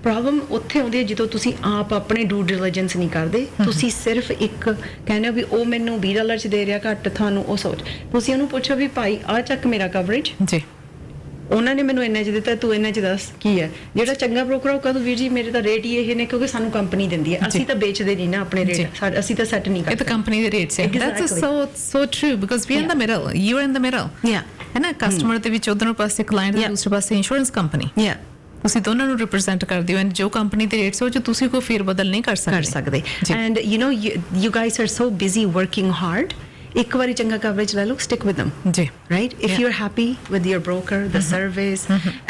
ਪ੍ਰੋਬਲਮ ਉੱਥੇ ਆਉਂਦੀ ਹੈ ਜਦੋਂ ਤੁਸੀਂ ਆਪ ਆਪਣੇ ਡਿਊ ਡਿਲੀਜੈਂਸ ਨਹੀਂ ਕਰਦੇ, ਤੁਸੀਂ ਸਿਰਫ ਇੱਕ ਕਹਿੰਦੇ ਹੋ ਵੀ ਉਹ ਮੈਨੂੰ $20 ਚ ਦੇ ਰਿਹਾ ਘੱਟ, ਤੁਹਾਨੂੰ ਉਹ ਸੋਚ, ਤੁਸੀਂ ਉਹਨੂੰ ਪੁੱਛੋ ਵੀ ਭਾਈ ਆਹ ਚੱਕ ਮੇਰਾ ਕਵਰੇਜ, ਉਹਨਾਂ ਨੇ ਮੈਨੂੰ ਇੰਨੇ 'ਚ ਦਿੱਤਾ, ਤੂੰ ਇੰਨੇ 'ਚ ਦੱਸ ਕੀ ਹੈ। ਜਿਹੜਾ ਚੰਗਾ ਬ੍ਰੋਕਰ ਉਹ ਕਹੂੰ ਵੀਰ ਜੀ ਮੇਰੇ ਤਾਂ ਰੇਟ ਹੀ ਇਹ ਨੇ, ਕਿਉਂਕਿ ਸਾਨੂੰ ਕੰਪਨੀ ਦਿੰਦੀ ਹੈ, ਅਸੀਂ ਤਾਂ ਵੇਚਦੇ ਨਹੀਂ ਨਾ ਆਪਣੇ ਰੇਟ, ਅਸੀਂ ਤਾਂ ਸੈੱਟ ਨਹੀਂ ਇਹ ਤਾਂ ਕਰਦੇ। ਕੰਪਨੀ ਦੇ ਰੇਟਸ ਹੈ। That's so true because we are in the middle, you are in the middle, ਹੈ ਨਾ। ਕਸਟਮਰ ਦੇ ਵਿੱਚ ਉਧਰੋਂ ਪਾਸੇ ਕਲਾਇੰਟ ਦੇ ਦੂਸਰੇ ਪਾਸੇ ਇੰਸ਼ੋਰੈਂਸ ਕੰਪਨੀ, ਤੁਸੀਂ ਦੋਨਾਂ ਨੂੰ ਰਿਪਰੈਜ਼ੈਂਟ ਕਰਦੇ ਹੋ, ਐਂਡ ਜੋ ਕੰਪਨੀ ਦੇ ਰੇਟਸ ਹੋ ਜੋ ਤੁਸੀਂ ਕੋਈ ਫੇਰ ਬਦਲ ਨਹੀਂ ਕਰ ਸਕਦੇ। And you guys are so busy working hard, ਇੱਕ ਵਾਰੀ ਚੰਗਾ ਕਵਰੇਜ ਲੈ ਲਓ, stick with them ਜੀ, right? If you're happy with your broker, the service,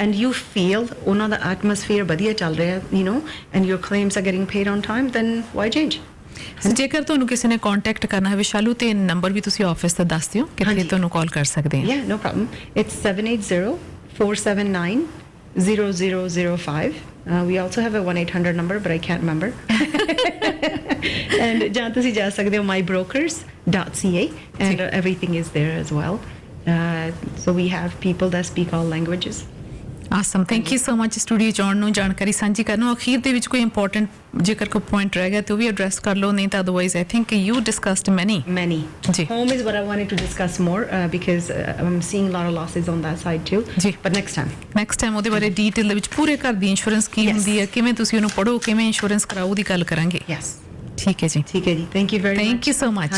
and you feel ਉਹਨਾਂ ਦਾ atmosphere ਵਧੀਆ ਚੱਲ ਰਿਹਾ, you know, and your claims are getting paid on time, then why change? ਜੇਕਰ ਤੁਹਾਨੂੰ ਕਿਸੇ ਨੇ ਕੰਟੈਕਟ ਕਰਨਾ ਹੈ ਵਿਸ਼ਾਲੂ, ਤੇ ਨੰਬਰ ਵੀ ਤੁਸੀਂ ਆਫਿਸ ਦਾ ਦੱਸ ਦਿਓ ਕਿੱਥੇ ਤੁਹਾਨੂੰ ਕਾਲ ਕਰ ਸਕਦੇ ਆ। Yeah, no problem. It's 780-479-0005. We also have a 1-800 number, but I can't remember. And ਜਾਂ ਤੁਸੀਂ ਜਾ ਸਕਦੇ ਹੋ mybrokers.ca, and everything is there as well. So we have people that speak all languages. Awesome, thank you so much studio ਜਾਣ ਨੂੰ, ਜਾਣਕਾਰੀ ਸਾਂਝੀ ਕਰਨ ਨੂੰ। ਅਖੀਰ ਦੇ ਵਿੱਚ ਕੋਈ ਇੰਪੋਰਟੈਂਟ ਜੇਕਰ ਕੋਈ ਪੁਆਇੰਟ ਰਹਿ ਗਿਆ ਤੇ ਉਹ ਵੀ ਐਡਰੈਸ ਕਰ ਲਓ, ਨਹੀਂ ਤਾਂ otherwise I think you discussed ਮੈਨੀ। ਜੀ, Home is what I wanted to discuss more because I'm seeing a lot of losses on that side too. ਜੀ, But next time ਉਹਦੇ ਬਾਰੇ ਡੀਟੇਲ ਦੇ ਵਿੱਚ ਪੂਰੇ ਘਰ ਦੀ ਇੰਸ਼ੋਰੈਂਸ ਕੀ ਹੁੰਦੀ ਹੈ, ਕਿਵੇਂ ਤੁਸੀਂ ਉਹਨੂੰ ਪੜ੍ਹੋ, ਕਿਵੇਂ ਇੰਸ਼ੋਰੈਂਸ ਕਰਾਓ, ਉਹਦੀ ਗੱਲ ਕਰਾਂਗੇ। Yes. ਠੀਕ ਹੈ ਜੀ, ਠੀਕ ਹੈ ਜੀ, thank you very much. Thank you so much.